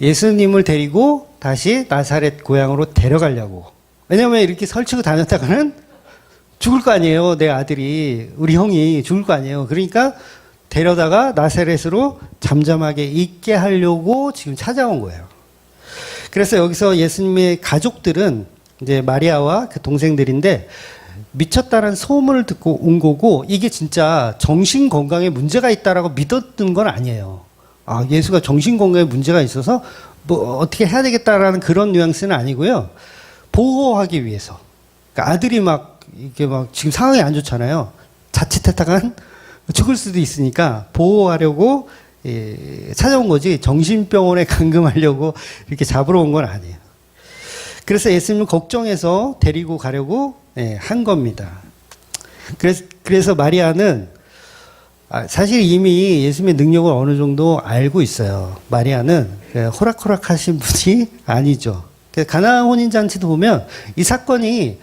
예수님을 데리고 다시 나사렛 고향으로 데려가려고. 왜냐하면 이렇게 설치고 다녔다가는 죽을 거 아니에요. 내 아들이, 우리 형이 죽을 거 아니에요. 그러니까 데려다가 나사렛으로 잠잠하게 있게 하려고 지금 찾아온 거예요. 그래서 여기서 예수님의 가족들은 이제 마리아와 그 동생들인데 미쳤다는 소문을 듣고 온 거고, 이게 진짜 정신 건강에 문제가 있다라고 믿었던 건 아니에요. 예수가 정신 건강에 문제가 있어서 뭐 어떻게 해야 되겠다라는 그런 뉘앙스는 아니고요. 보호하기 위해서. 그러니까 아들이 이게 지금 상황이 안 좋잖아요. 자칫했다간 죽을 수도 있으니까 보호하려고 찾아온 거지, 정신병원에 감금하려고 이렇게 잡으러 온 건 아니에요. 그래서 예수님을 걱정해서 데리고 가려고 한 겁니다. 그래서 마리아는 사실 이미 예수님의 능력을 어느 정도 알고 있어요. 마리아는 호락호락하신 분이 아니죠. 가나안 혼인잔치도 보면 이 사건이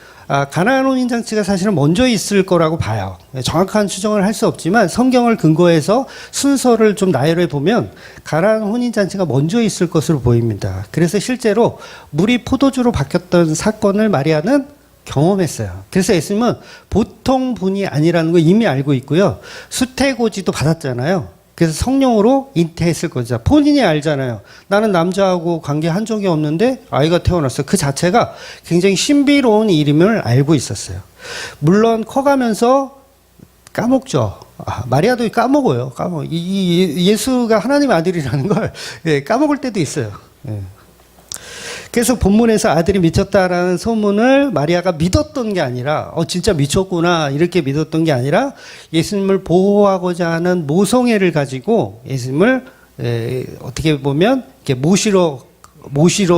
가나안 혼인잔치가 사실은 먼저 있을 거라고 봐요. 정확한 추정을 할 수 없지만 성경을 근거해서 순서를 좀 나열해 보면 가나안 혼인잔치가 먼저 있을 것으로 보입니다. 그래서 실제로 물이 포도주로 바뀌었던 사건을 마리아는 경험했어요. 그래서 예수님은 보통 분이 아니라는 걸 이미 알고 있고요. 수태고지도 받았잖아요. 그래서 성령으로 잉태했을 거죠. 본인이 알잖아요. 나는 남자하고 관계한 적이 없는데 아이가 태어났어요. 그 자체가 굉장히 신비로운 일임을 알고 있었어요. 물론 커가면서 까먹죠. 마리아도 까먹어요. 예수가 하나님 아들이라는 걸 까먹을 때도 있어요. 그래서 본문에서 아들이 미쳤다라는 소문을 마리아가 믿었던 게 아니라 진짜 미쳤구나 이렇게 믿었던 게 아니라 예수님을 보호하고자 하는 모성애를 가지고 예수님을 어떻게 보면 이렇게 모시러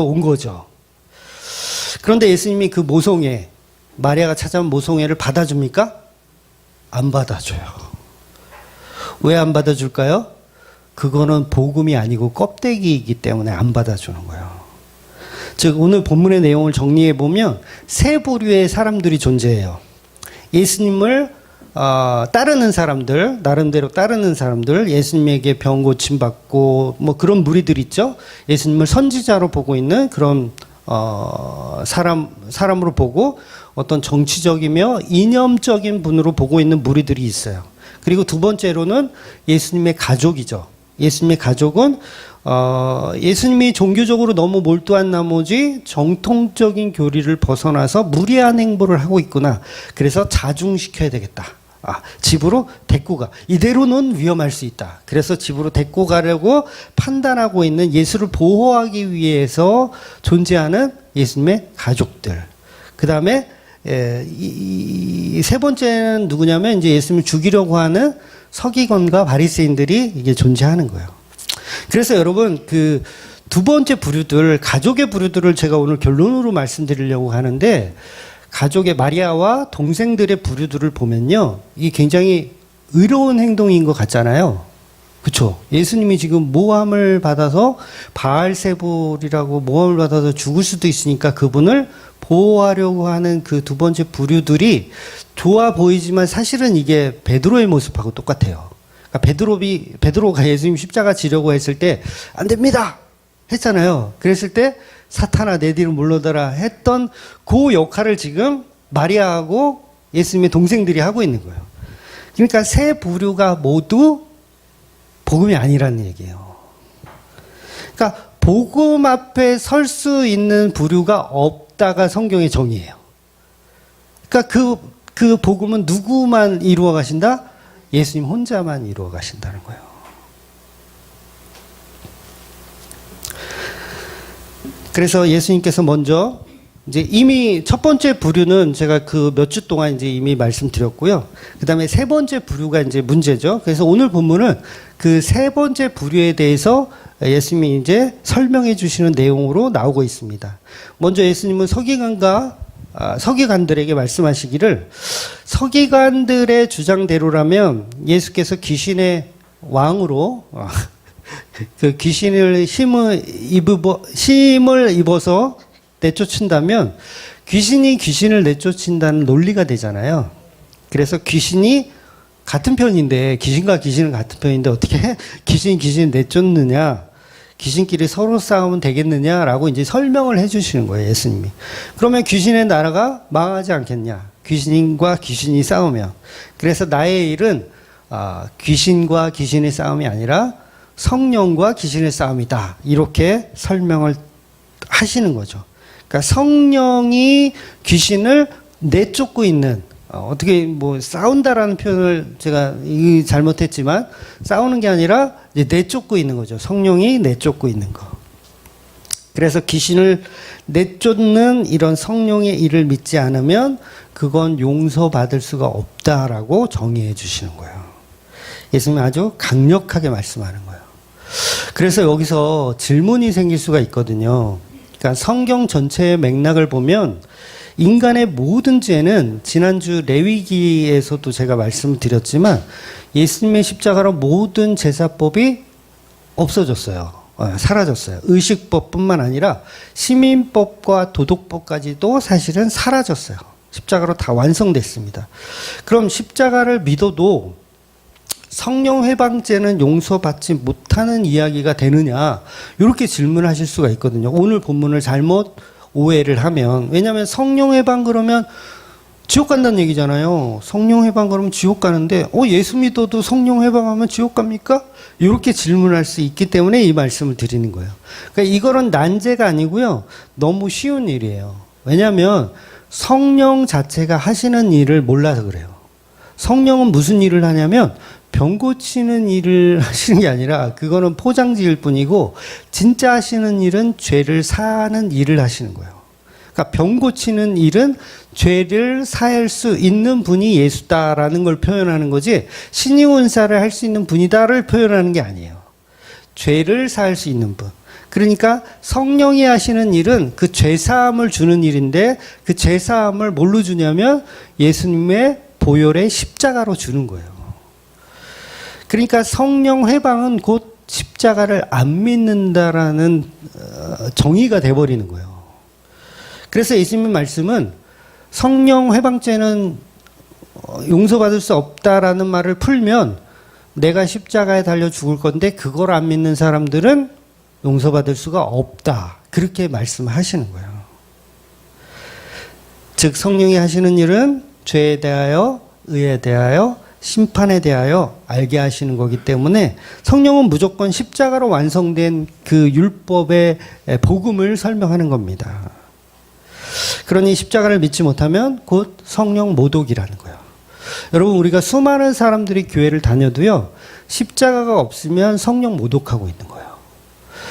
온 거죠. 그런데 예수님이 그 모성애, 마리아가 찾아온 모성애를 받아줍니까? 안 받아줘요. 왜 안 받아줄까요? 그거는 복음이 아니고 껍데기이기 때문에 안 받아주는 거예요. 즉 오늘 본문의 내용을 정리해 보면 세 부류의 사람들이 존재해요. 예수님을 따르는 사람들, 나름대로 따르는 사람들, 예수님에게 병 고침 받고 뭐 그런 무리들 있죠. 예수님을 선지자로 보고 있는 그런 사람으로 보고 어떤 정치적이며 이념적인 분으로 보고 있는 무리들이 있어요. 그리고 두 번째로는 예수님의 가족이죠. 예수님의 가족은 예수님이 종교적으로 너무 몰두한 나머지 정통적인 교리를 벗어나서 무리한 행보를 하고 있구나. 그래서 자중시켜야 되겠다. 집으로 데리고 가. 이대로는 위험할 수 있다. 그래서 집으로 데리고 가려고 판단하고 있는 예수를 보호하기 위해서 존재하는 예수님의 가족들. 그 다음에 이 세 번째는 누구냐면 이제 예수님을 죽이려고 하는 서기관과 바리새인들이 이게 존재하는 거예요. 그래서 여러분 그 두 번째 부류들, 가족의 부류들을 제가 오늘 결론으로 말씀드리려고 하는데, 가족의 마리아와 동생들의 부류들을 보면요, 이게 굉장히 의로운 행동인 것 같잖아요. 그렇죠? 예수님이 지금 모함을 받아서 바알세불이라고 모함을 받아서 죽을 수도 있으니까 그분을 보호하려고 하는 그 두 번째 부류들이 좋아 보이지만 사실은 이게 베드로의 모습하고 똑같아요. 그러니까 베드로가 예수님 십자가 지려고 했을 때 안 됩니다 했잖아요. 그랬을 때 사탄아 내 뒤로 물러더라 했던 그 역할을 지금 마리아하고 예수님의 동생들이 하고 있는 거예요. 그러니까 세 부류가 모두 복음이 아니라는 얘기예요. 그러니까 복음 앞에 설 수 있는 부류가 없다가 성경의 정의예요. 그러니까 그 복음은 누구만 이루어 가신다? 예수님 혼자만 이루어 가신다는 거예요. 그래서 예수님께서 먼저 이제 이미 첫 번째 부류는 제가 그 몇 주 동안 이제 이미 말씀드렸고요. 그 다음에 세 번째 부류가 이제 문제죠. 그래서 오늘 본문은 그 세 번째 부류에 대해서 예수님이 이제 설명해 주시는 내용으로 나오고 있습니다. 먼저 예수님은 서기관들에게 말씀하시기를, 서기관들의 주장대로라면 예수께서 귀신의 왕으로 그 귀신을 힘을 입어서 내쫓는다면 귀신이 귀신을 내쫓는다는 논리가 되잖아요. 그래서 귀신이 같은 편인데, 귀신과 귀신은 같은 편인데 어떻게 귀신을 내쫓느냐, 귀신끼리 서로 싸우면 되겠느냐라고 이제 설명을 해주시는 거예요, 예수님이. 그러면 귀신의 나라가 망하지 않겠냐, 귀신과 귀신이 싸우면. 그래서 나의 일은 귀신과 귀신의 싸움이 아니라 성령과 귀신의 싸움이다, 이렇게 설명을 하시는 거죠. 그러니까 성령이 귀신을 내쫓고 있는, 어떻게 뭐 싸운다라는 표현을 제가 잘못했지만 싸우는 게 아니라 이제 내쫓고 있는 거죠. 성령이 내쫓고 있는 거. 그래서 귀신을 내쫓는 이런 성령의 일을 믿지 않으면 그건 용서받을 수가 없다라고 정의해 주시는 거예요. 예수님은 아주 강력하게 말씀하는 거예요. 그래서 여기서 질문이 생길 수가 있거든요. 그러니까 성경 전체의 맥락을 보면 인간의 모든 죄는, 지난주 레위기에서도 제가 말씀을 드렸지만 예수님의 십자가로 모든 제사법이 없어졌어요. 사라졌어요. 의식법뿐만 아니라 시민법과 도덕법까지도 사실은 사라졌어요. 십자가로 다 완성됐습니다. 그럼 십자가를 믿어도 성령 회방죄는 용서받지 못하는 이야기가 되느냐, 이렇게 질문하실 수가 있거든요. 오늘 본문을 잘못 오해를 하면. 왜냐하면 성령 회방 그러면 지옥 간다는 얘기잖아요. 성령 회방 그러면 지옥 가는데 예수 믿어도 성령 회방하면 지옥 갑니까? 이렇게 질문할 수 있기 때문에 이 말씀을 드리는 거예요. 그러니까 이거는 난제가 아니고요, 너무 쉬운 일이에요. 왜냐하면 성령 자체가 하시는 일을 몰라서 그래요. 성령은 무슨 일을 하냐면 병 고치는 일을 하시는 게 아니라 그거는 포장지일 뿐이고, 진짜 하시는 일은 죄를 사하는 일을 하시는 거예요. 그러니까 병 고치는 일은 죄를 사할 수 있는 분이 예수다라는 걸 표현하는 거지, 신유은사를 할 수 있는 분이다를 표현하는 게 아니에요. 죄를 사할 수 있는 분. 그러니까 성령이 하시는 일은 그 죄사함을 주는 일인데, 그 죄사함을 뭘로 주냐면 예수님의 보혈의 십자가로 주는 거예요. 그러니까 성령 회방은 곧 십자가를 안 믿는다라는 정의가 돼버리는 거예요. 그래서 예수님의 말씀은 성령 회방죄는 용서받을 수 없다라는 말을 풀면 내가 십자가에 달려 죽을 건데 그걸 안 믿는 사람들은 용서받을 수가 없다, 그렇게 말씀하시는 거예요. 즉 성령이 하시는 일은 죄에 대하여, 의에 대하여, 심판에 대하여 알게 하시는 거기 때문에 성령은 무조건 십자가로 완성된 그 율법의 복음을 설명하는 겁니다. 그러니 십자가를 믿지 못하면 곧 성령 모독이라는 거예요. 여러분, 우리가 수많은 사람들이 교회를 다녀도요, 십자가가 없으면 성령 모독하고 있는 거예요.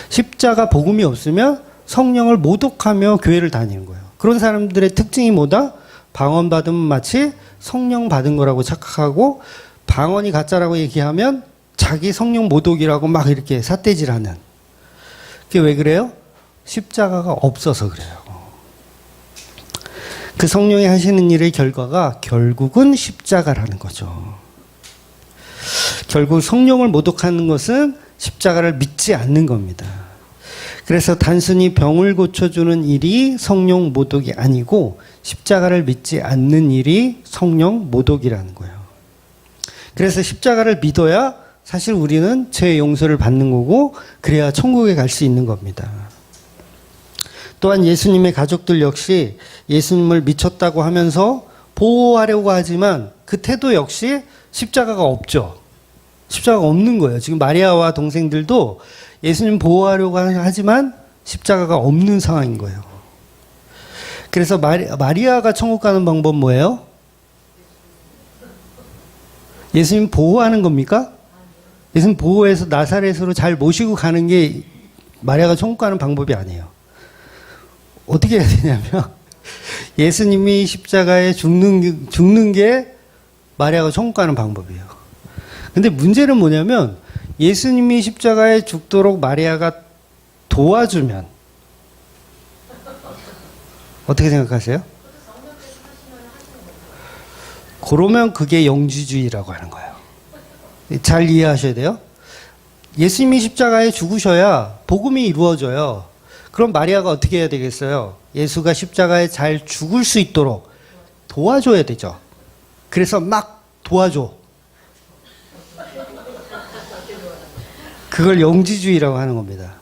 십자가 복음이 없으면 성령을 모독하며 교회를 다니는 거예요. 그런 사람들의 특징이 뭐다? 방언 받으면 마치 성령 받은 거라고 착각하고, 방언이 가짜라고 얘기하면 자기 성령 모독이라고 막 이렇게 삿대질하는. 그게 왜 그래요? 십자가가 없어서 그래요. 그 성령이 하시는 일의 결과가 결국은 십자가라는 거죠. 결국 성령을 모독하는 것은 십자가를 믿지 않는 겁니다. 그래서 단순히 병을 고쳐주는 일이 성령 모독이 아니고 십자가를 믿지 않는 일이 성령 모독이라는 거예요. 그래서 십자가를 믿어야 사실 우리는 죄 용서를 받는 거고, 그래야 천국에 갈 수 있는 겁니다. 또한 예수님의 가족들 역시 예수님을 미쳤다고 하면서 보호하려고 하지만 그 태도 역시 십자가가 없죠. 십자가가 없는 거예요. 지금 마리아와 동생들도 예수님 보호하려고 하지만 십자가가 없는 상황인 거예요. 그래서 마리아가 천국 가는 방법 뭐예요? 예수님 보호하는 겁니까? 예수님 보호해서 나사렛으로 잘 모시고 가는 게 마리아가 천국 가는 방법이 아니에요. 어떻게 해야 되냐면 예수님이 십자가에 죽는 게 마리아가 천국 가는 방법이에요. 근데 문제는 뭐냐면 예수님이 십자가에 죽도록 마리아가 도와주면 어떻게 생각하세요? 그러면 그게 영지주의라고 하는 거예요. 잘 이해하셔야 돼요. 예수님이 십자가에 죽으셔야 복음이 이루어져요. 그럼 마리아가 어떻게 해야 되겠어요? 예수가 십자가에 잘 죽을 수 있도록 도와줘야 되죠. 그래서 막 도와줘. 그걸 영지주의라고 하는 겁니다.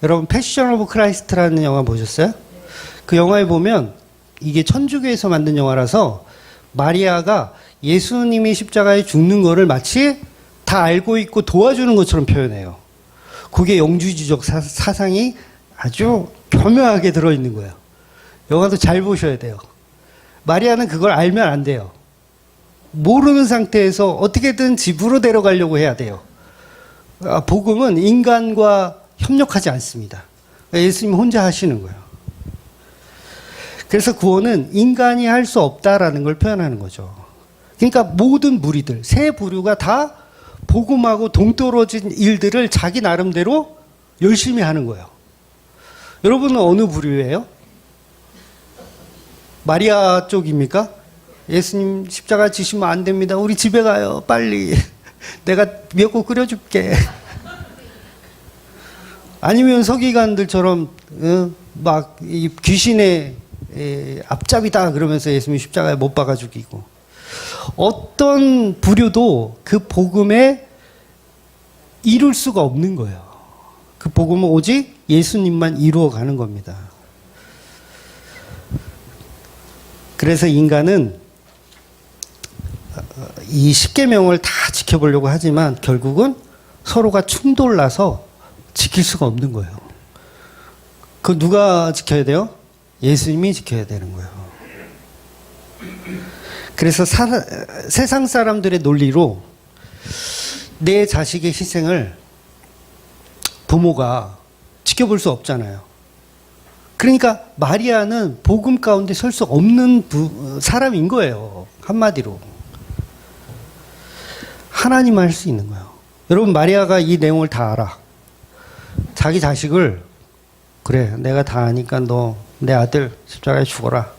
여러분, 패션 오브 크라이스트라는 영화 보셨어요? 그 영화에 보면 이게 천주교에서 만든 영화라서 마리아가 예수님이 십자가에 죽는 거를 마치 다 알고 있고 도와주는 것처럼 표현해요. 그게 영지주의적 사상이 아주 교묘하게 들어있는 거예요. 영화도 잘 보셔야 돼요. 마리아는 그걸 알면 안 돼요. 모르는 상태에서 어떻게든 집으로 데려가려고 해야 돼요. 복음은 인간과 협력하지 않습니다. 예수님 혼자 하시는 거예요. 그래서 구원은 인간이 할 수 없다라는 걸 표현하는 거죠. 그러니까 모든 무리들, 세 부류가 다 복음하고 동떨어진 일들을 자기 나름대로 열심히 하는 거예요. 여러분은 어느 부류예요? 마리아 쪽입니까? 예수님 십자가 지시면 안 됩니다. 우리 집에 가요. 빨리. 내가 미역국 끓여줄게. 아니면 서기관들처럼 막 귀신의 앞잡이다 그러면서 예수님 십자가에 못 박아 죽이고. 어떤 부류도 그 복음에 이룰 수가 없는 거예요. 그 복음은 오직 예수님만 이루어가는 겁니다. 그래서 인간은 이 십계명을 다 지켜보려고 하지만 결국은 서로가 충돌나서 지킬 수가 없는 거예요. 그 누가 지켜야 돼요? 예수님이 지켜야 되는 거예요. 그래서 세상 사람들의 논리로 내 자식의 희생을 부모가 지켜볼 수 없잖아요. 그러니까 마리아는 복음 가운데 설 수 없는 사람인 거예요. 한마디로. 하나님만 할 수 있는 거예요. 여러분, 마리아가 이 내용을 다 알아. 자기 자식을, 그래, 내가 다 아니까 너 내 아들 십자가에 죽어라.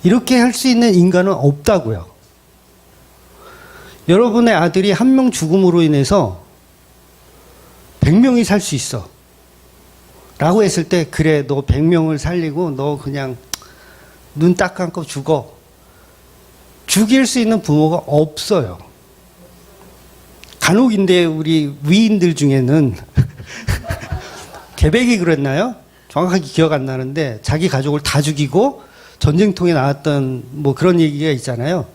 이렇게 할 수 있는 인간은 없다고요. 여러분의 아들이 한 명 죽음으로 인해서 100명이 살 수 있어. 라고 했을 때, 그래, 너 100명을 살리고 너 그냥 눈 딱 감고 죽어. 죽일 수 있는 부모가 없어요. 간혹인데 우리 위인들 중에는 계백이 그랬나요? 정확하게 기억 안 나는데 자기 가족을 다 죽이고 전쟁통에 나왔던 뭐 그런 얘기가 있잖아요.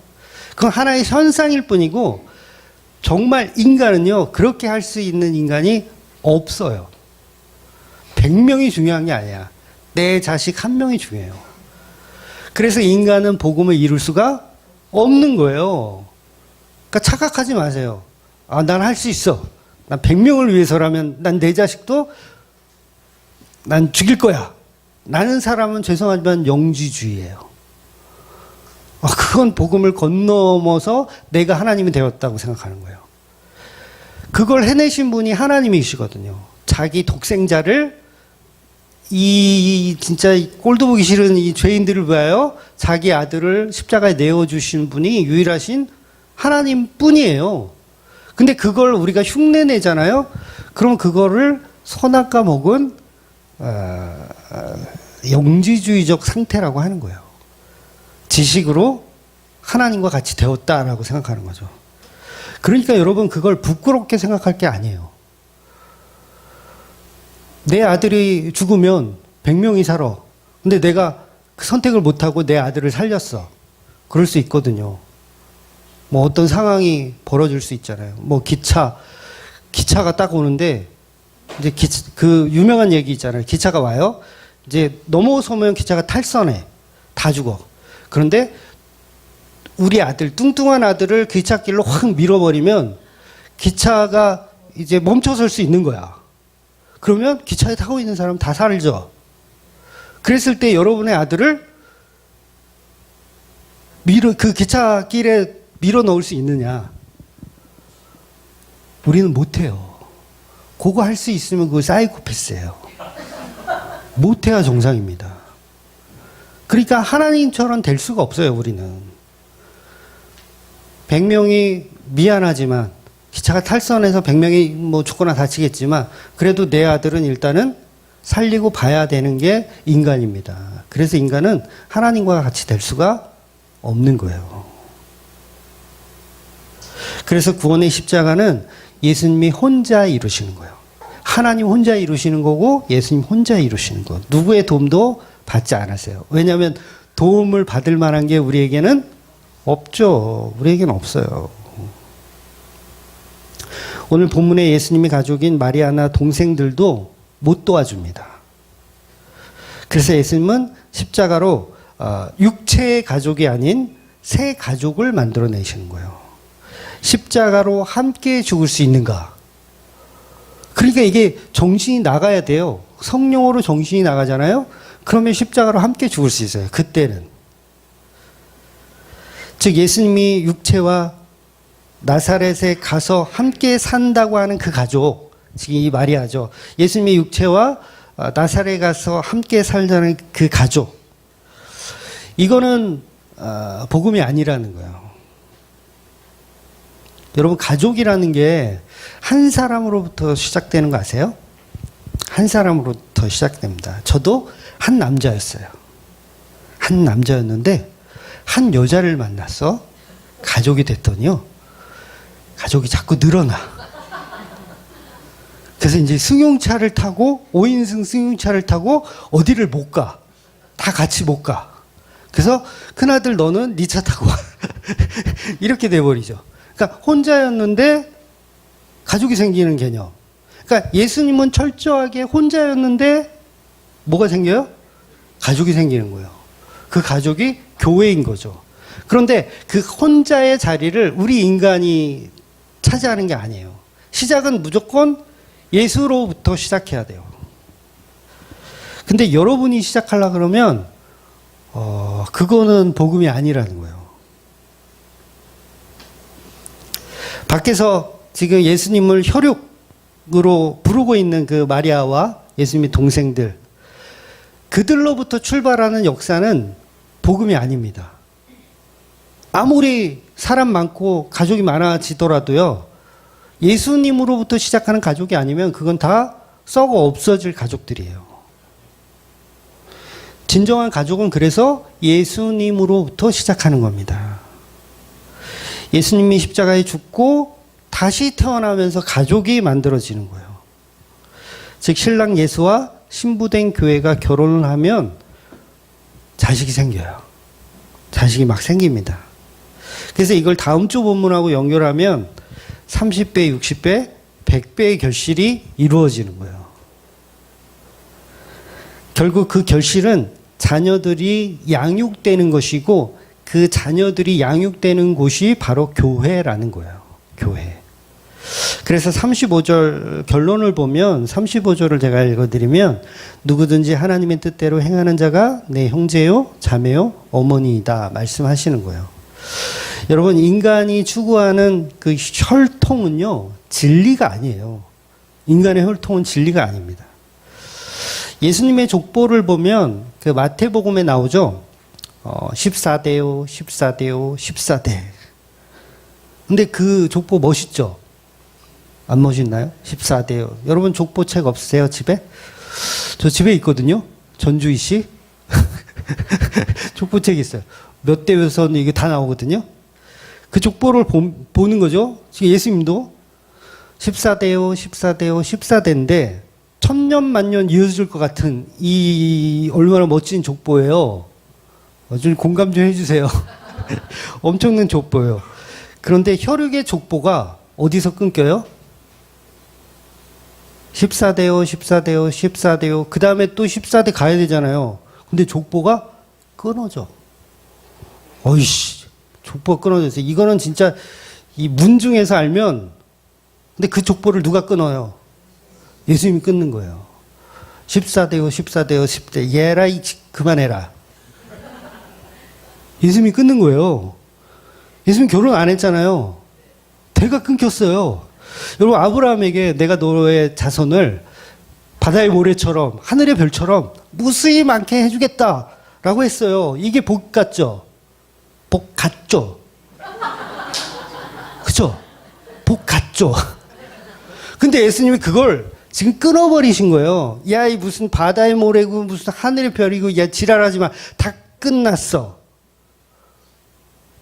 그건 하나의 현상일 뿐이고 정말 인간은요 그렇게 할 수 있는 인간이 없어요. 100명이 중요한 게 아니야. 내 자식 한 명이 중요해요. 그래서 인간은 복음을 이룰 수가 없는 거예요. 그러니까 착각하지 마세요. 아, 난 할 수 있어. 난 100명을 위해서라면 난 내 자식도 난 죽일 거야. 라는 사람은 죄송하지만 영지주의예요. 그건 복음을 건너머서 내가 하나님이 되었다고 생각하는 거예요. 그걸 해내신 분이 하나님이시거든요. 자기 독생자를 진짜 꼴도 보기 싫은 이 죄인들을 위하여 자기 아들을 십자가에 내어주신 분이 유일하신 하나님 뿐이에요. 근데 그걸 우리가 흉내내잖아요. 그럼 그거를 선악과 먹은 영지주의적 상태라고 하는 거예요. 지식으로 하나님과 같이 되었다라고 생각하는 거죠. 그러니까 여러분 그걸 부끄럽게 생각할 게 아니에요. 내 아들이 죽으면 100명이 살아. 근데 내가 그 선택을 못하고 내 아들을 살렸어. 그럴 수 있거든요. 뭐 어떤 상황이 벌어질 수 있잖아요. 뭐 기차가 딱 오는데 이제 그 유명한 얘기 있잖아요. 기차가 와요. 이제 넘어서면 기차가 탈선해. 다 죽어. 그런데 우리 아들, 뚱뚱한 아들을 기찻길로 확 밀어버리면 기차가 이제 멈춰설 수 있는 거야. 그러면 기차에 타고 있는 사람 다 살죠. 그랬을 때 여러분의 아들을 그 기찻길에 밀어 넣을 수 있느냐? 우리는 못해요. 그거 할 수 있으면 그거 사이코패스예요. 못해야 정상입니다. 그러니까 하나님처럼 될 수가 없어요, 우리는. 100명이 미안하지만 기차가 탈선해서 100명이 뭐 죽거나 다치겠지만 그래도 내 아들은 일단은 살리고 봐야 되는 게 인간입니다. 그래서 인간은 하나님과 같이 될 수가 없는 거예요. 그래서 구원의 십자가는 예수님이 혼자 이루시는 거예요. 하나님 혼자 이루시는 거고 예수님 혼자 이루시는 거. 누구의 도움도 받지 않았어요. 왜냐하면 도움을 받을 만한 게 우리에게는 없죠. 우리에게는 없어요. 오늘 본문의 예수님의 가족인 마리아나 동생들도 못 도와줍니다. 그래서 예수님은 십자가로 육체의 가족이 아닌 새 가족을 만들어내시는 거예요. 십자가로 함께 죽을 수 있는가? 그러니까 이게 정신이 나가야 돼요. 성령으로 정신이 나가잖아요. 그러면 십자가로 함께 죽을 수 있어요. 그때는. 즉 예수님이 육체와 나사렛에 가서 함께 산다고 하는 그 가족, 지금 이 마리아죠. 예수님의 육체와 나사렛에 가서 함께 살자는 그 가족. 이거는 복음이 아니라는 거예요. 여러분 가족이라는 게 한 사람으로부터 시작되는 거 아세요? 한 사람으로부터 시작됩니다. 저도 한 남자였어요. 한 남자였는데 한 여자를 만나서 가족이 됐더니요. 가족이 자꾸 늘어나. 그래서 이제 승용차를 타고 5인승 승용차를 타고 어디를 못 가. 다 같이 못 가. 그래서 큰아들 너는 네 차 타고 와. 이렇게 돼버리죠. 그러니까 혼자였는데 가족이 생기는 개념. 그러니까 예수님은 철저하게 혼자였는데 뭐가 생겨요? 가족이 생기는 거예요. 그 가족이 교회인 거죠. 그런데 그 혼자의 자리를 우리 인간이 차지하는 게 아니에요. 시작은 무조건 예수로부터 시작해야 돼요. 근데 여러분이 시작하려고 그러면 그거는 복음이 아니라는 거예요. 밖에서 지금 예수님을 혈육으로 부르고 있는 그 마리아와 예수님의 동생들, 그들로부터 출발하는 역사는 복음이 아닙니다. 아무리 사람 많고 가족이 많아지더라도요, 예수님으로부터 시작하는 가족이 아니면 그건 다 썩어 없어질 가족들이에요. 진정한 가족은 그래서 예수님으로부터 시작하는 겁니다. 예수님이 십자가에 죽고 다시 태어나면서 가족이 만들어지는 거예요. 즉 신랑 예수와 신부된 교회가 결혼을 하면 자식이 생겨요. 자식이 막 생깁니다. 그래서 이걸 다음 주 본문하고 연결하면 30배, 60배, 100배의 결실이 이루어지는 거예요. 결국 그 결실은 자녀들이 양육되는 것이고 그 자녀들이 양육되는 곳이 바로 교회라는 거예요. 교회. 그래서 35절 결론을 보면 35절을 제가 읽어드리면 누구든지 하나님의 뜻대로 행하는 자가 내 형제요 자매요 어머니이다 말씀하시는 거예요. 여러분 인간이 추구하는 그 혈통은요 진리가 아니에요. 인간의 혈통은 진리가 아닙니다. 예수님의 족보를 보면 그 마태복음에 나오죠. 14대요 14대요 14대. 근데 그 족보 멋있죠? 안 멋있나요? 14대요. 여러분 족보책 없으세요? 집에? 저 집에 있거든요. 전주희 씨. 족보책 있어요. 몇 대에서는 이게 다 나오거든요. 그 족보를 보는 거죠. 지금 예수님도 14대요, 14대요, 14대인데 천년 만년 이어질 것 같은 이 얼마나 멋진 족보예요. 좀 공감 좀 해주세요. 엄청난 족보예요. 그런데 혈육의 족보가 어디서 끊겨요? 14대요, 14대요, 14대요. 그 다음에 또 14대 가야 되잖아요. 근데 족보가 끊어져. 어이씨, 족보가 끊어졌어요. 이거는 진짜 이 문중에서 알면, 근데 그 족보를 누가 끊어요? 예수님이 끊는 거예요. 14대요, 14대요, 10대. 얘라, 그만해라. 예수님이 끊는 거예요. 예수님 결혼 안 했잖아요. 대가 끊겼어요. 여러분 아브라함에게 내가 너의 자손을 바다의 모래처럼 하늘의 별처럼 무수히 많게 해주겠다라고 했어요. 이게 복 같죠? 복 같죠? 그죠? 복 같죠? 근데 예수님이 그걸 지금 끊어버리신 거예요. 야, 이 무슨 바다의 모래고 무슨 하늘의 별이고 야 지랄하지 마. 다 끝났어.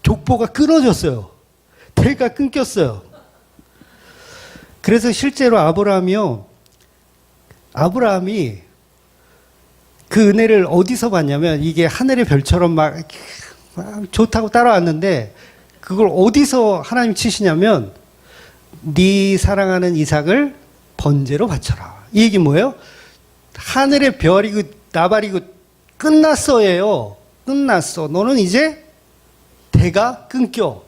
족보가 끊어졌어요. 대가 끊겼어요. 그래서 실제로 아브라함이 그 은혜를 어디서 받냐면 이게 하늘의 별처럼 막 좋다고 따라왔는데 그걸 어디서 하나님 치시냐면 네 사랑하는 이삭을 번제로 바쳐라. 이 얘기 뭐예요? 하늘의 별이고 나발이고 끝났어예요. 끝났어. 너는 이제 대가 끊겨.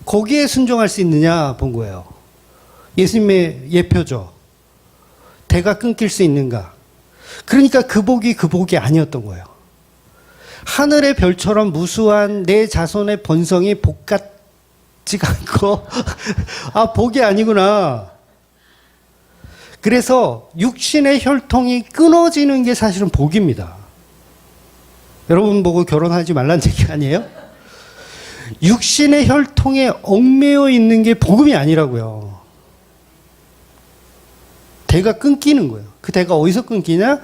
거기에 순종할 수 있느냐 본 거예요. 예수님의 예표죠. 대가 끊길 수 있는가. 그러니까 그 복이 아니었던 거예요. 하늘의 별처럼 무수한 내 자손의 번성이 복 같지가 않고 아 복이 아니구나. 그래서 육신의 혈통이 끊어지는 게 사실은 복입니다. 여러분 보고 결혼하지 말라는 얘기 아니에요? 육신의 혈통에 얽매여 있는 게 복음이 아니라고요. 대가 끊기는 거예요. 그 대가 어디서 끊기냐?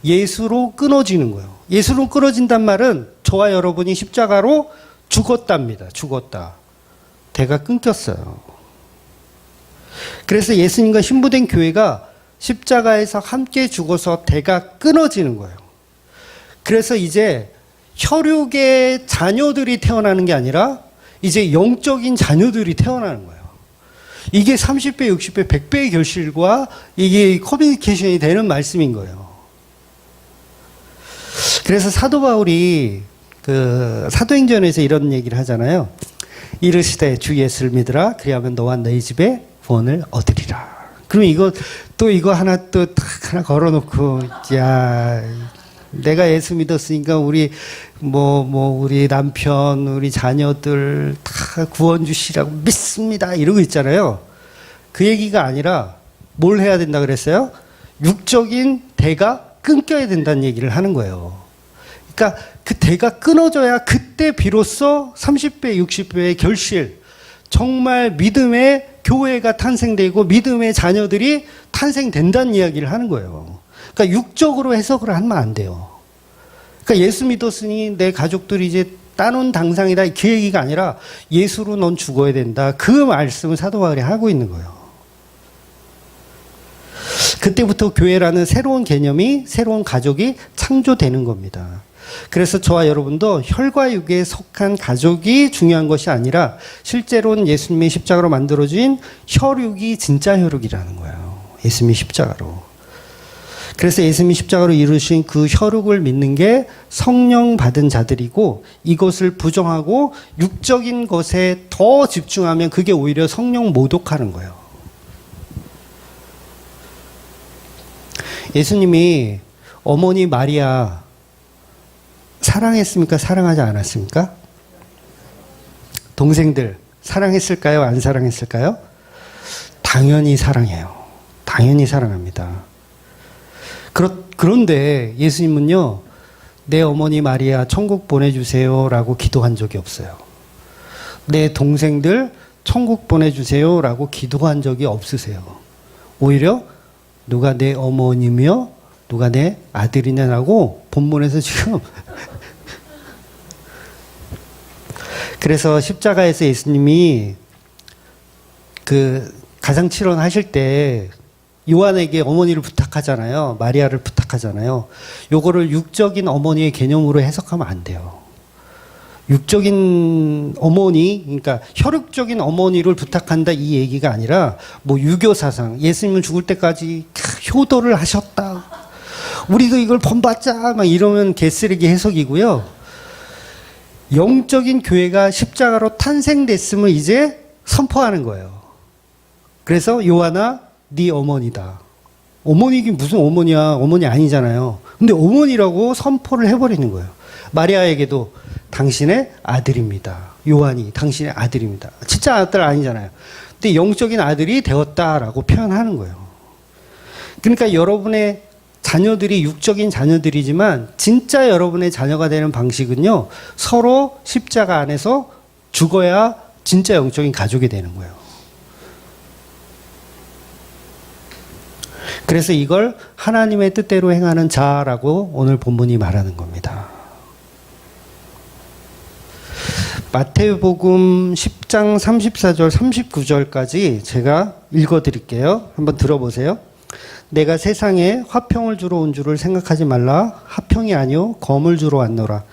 예수로 끊어지는 거예요. 예수로 끊어진단 말은 저와 여러분이 십자가로 죽었답니다. 죽었다. 대가 끊겼어요. 그래서 예수님과 신부된 교회가 십자가에서 함께 죽어서 대가 끊어지는 거예요. 그래서 이제 혈육의 자녀들이 태어나는 게 아니라 이제 영적인 자녀들이 태어나는 거예요. 이게 30배, 60배, 100배의 결실과 이게 커뮤니케이션이 되는 말씀인 거예요. 그래서 사도 바울이 그 사도행전에서 이런 얘기를 하잖아요. 이르시되 주 예수를 믿으라. 그리하면 너와 너희 집에 구원을 얻으리라. 그럼 이거 하나 하나 걸어놓고 야 내가 예수 믿었으니까 우리 우리 남편, 우리 자녀들 다 구원 주시라고 믿습니다. 이러고 있잖아요. 그 얘기가 아니라 뭘 해야 된다 그랬어요? 육적인 대가 끊겨야 된다는 얘기를 하는 거예요. 그러니까 그 대가 끊어져야 그때 비로소 30배, 60배의 결실, 정말 믿음의 교회가 탄생되고 믿음의 자녀들이 탄생된다는 이야기를 하는 거예요. 그러니까 육적으로 해석을 하면 안 돼요. 그러니까 예수 믿었으니 내 가족들이 이제 따놓은 당상이다. 그 얘기가 아니라 예수로 넌 죽어야 된다. 그 말씀을 사도 바울이 하고 있는 거예요. 그때부터 교회라는 새로운 개념이, 새로운 가족이 창조되는 겁니다. 그래서 저와 여러분도 혈과 육에 속한 가족이 중요한 것이 아니라 실제로는 예수님의 십자가로 만들어진 혈육이 진짜 혈육이라는 거예요. 예수님의 십자가로. 그래서 예수님이 십자가로 이루신 그 혈육을 믿는 게 성령 받은 자들이고, 이것을 부정하고 육적인 것에 더 집중하면 그게 오히려 성령 모독하는 거예요. 예수님이 어머니 마리아 사랑했습니까? 사랑하지 않았습니까? 동생들 사랑했을까요? 안 사랑했을까요? 당연히 사랑해요. 당연히 사랑합니다. 그런데 예수님은요, 내 어머니 마리아 천국 보내주세요 라고 기도한 적이 없어요. 내 동생들 천국 보내주세요 라고 기도한 적이 없으세요. 오히려 누가 내 어머니며 누가 내 아들이냐라고 본문에서 지금 그래서 십자가에서 예수님이 그 가상칠언 하실 때 요한에게 어머니를 부탁하잖아요. 마리아를 부탁하잖아요. 요거를 육적인 어머니의 개념으로 해석하면 안 돼요. 육적인 어머니, 그러니까 혈육적인 어머니를 부탁한다 이 얘기가 아니라 뭐 유교 사상, 예수님은 죽을 때까지 효도를 하셨다. 우리도 이걸 본받자 막 이러면 개쓰레기 해석이고요. 영적인 교회가 십자가로 탄생됐음을 이제 선포하는 거예요. 그래서 요한아, 네 어머니다. 어머니긴 무슨 어머니야? 어머니 아니잖아요. 근데 어머니라고 선포를 해버리는 거예요. 마리아에게도 당신의 아들입니다. 요한이 당신의 아들입니다. 진짜 아들 아니잖아요. 근데 영적인 아들이 되었다라고 표현하는 거예요. 그러니까 여러분의 자녀들이 육적인 자녀들이지만 진짜 여러분의 자녀가 되는 방식은요, 서로 십자가 안에서 죽어야 진짜 영적인 가족이 되는 거예요. 그래서 이걸 하나님의 뜻대로 행하는 자라고 오늘 본문이 말하는 겁니다. 마태복음 10장 34절 39절까지 제가 읽어드릴게요. 한번 들어보세요. 내가 세상에 화평을 주러 온 줄을 생각하지 말라. 화평이 아니요 검을 주러 왔노라.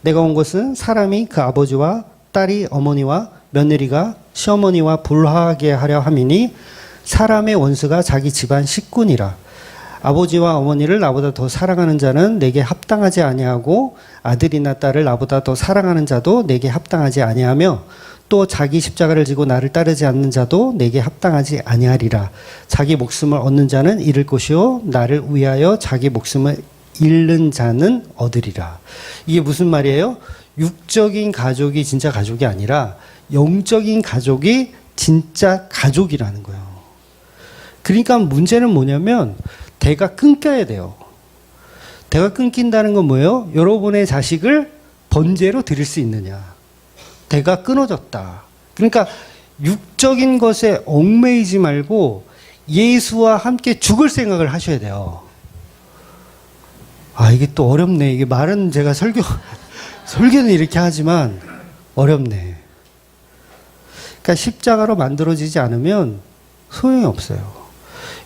내가 온 것은 사람이 그 아버지와 딸이 어머니와 며느리가 시어머니와 불화하게 하려 함이니 사람의 원수가 자기 집안 식구니라. 아버지와 어머니를 나보다 더 사랑하는 자는 내게 합당하지 아니하고 아들이나 딸을 나보다 더 사랑하는 자도 내게 합당하지 아니하며 또 자기 십자가를 지고 나를 따르지 않는 자도 내게 합당하지 아니하리라. 자기 목숨을 얻는 자는 잃을 것이요 나를 위하여 자기 목숨을 잃는 자는 얻으리라. 이게 무슨 말이에요? 육적인 가족이 진짜 가족이 아니라 영적인 가족이 진짜 가족이라는 거예요. 그러니까 문제는 뭐냐면 대가 끊겨야 돼요. 대가 끊긴다는 건 뭐예요? 여러분의 자식을 번제로 드릴 수 있느냐. 대가 끊어졌다. 그러니까 육적인 것에 얽매이지 말고 예수와 함께 죽을 생각을 하셔야 돼요. 아, 이게 또 어렵네. 이게 말은 제가 설교는 이렇게 하지만 어렵네. 그러니까 십자가로 만들어지지 않으면 소용이 없어요.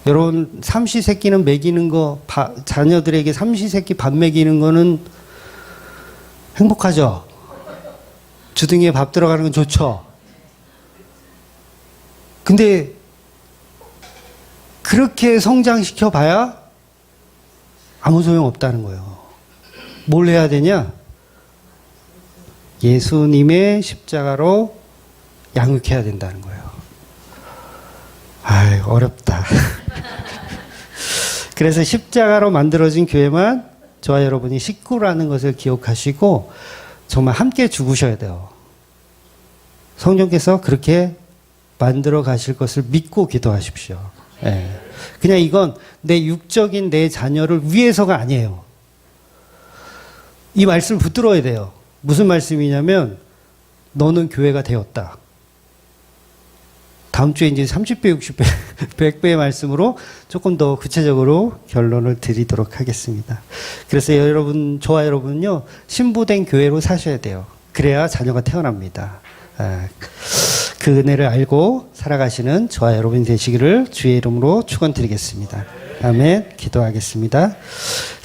여러분, 삼시세끼는 먹이는 거, 자녀들에게 삼시세끼 밥 먹이는 거는 행복하죠? 주둥이에 밥 들어가는 건 좋죠? 근데 그렇게 성장시켜 봐야 아무 소용 없다는 거예요. 뭘 해야 되냐? 예수님의 십자가로 양육해야 된다는 거예요. 아이, 어렵다. 그래서 십자가로 만들어진 교회만 저와 여러분이 식구라는 것을 기억하시고 정말 함께 죽으셔야 돼요. 성령께서 그렇게 만들어 가실 것을 믿고 기도하십시오. 네. 그냥 이건 내 육적인 내 자녀를 위해서가 아니에요. 이 말씀을 붙들어야 돼요. 무슨 말씀이냐면 너는 교회가 되었다. 다음 주에 이제 30배, 60배, 100배의 말씀으로 조금 더 구체적으로 결론을 드리도록 하겠습니다. 그래서 여러분, 저와 여러분은요, 신부된 교회로 사셔야 돼요. 그래야 자녀가 태어납니다. 그 은혜를 알고 살아가시는 저와 여러분이 되시기를 주의 이름으로 축원드리겠습니다. 아멘. 기도하겠습니다.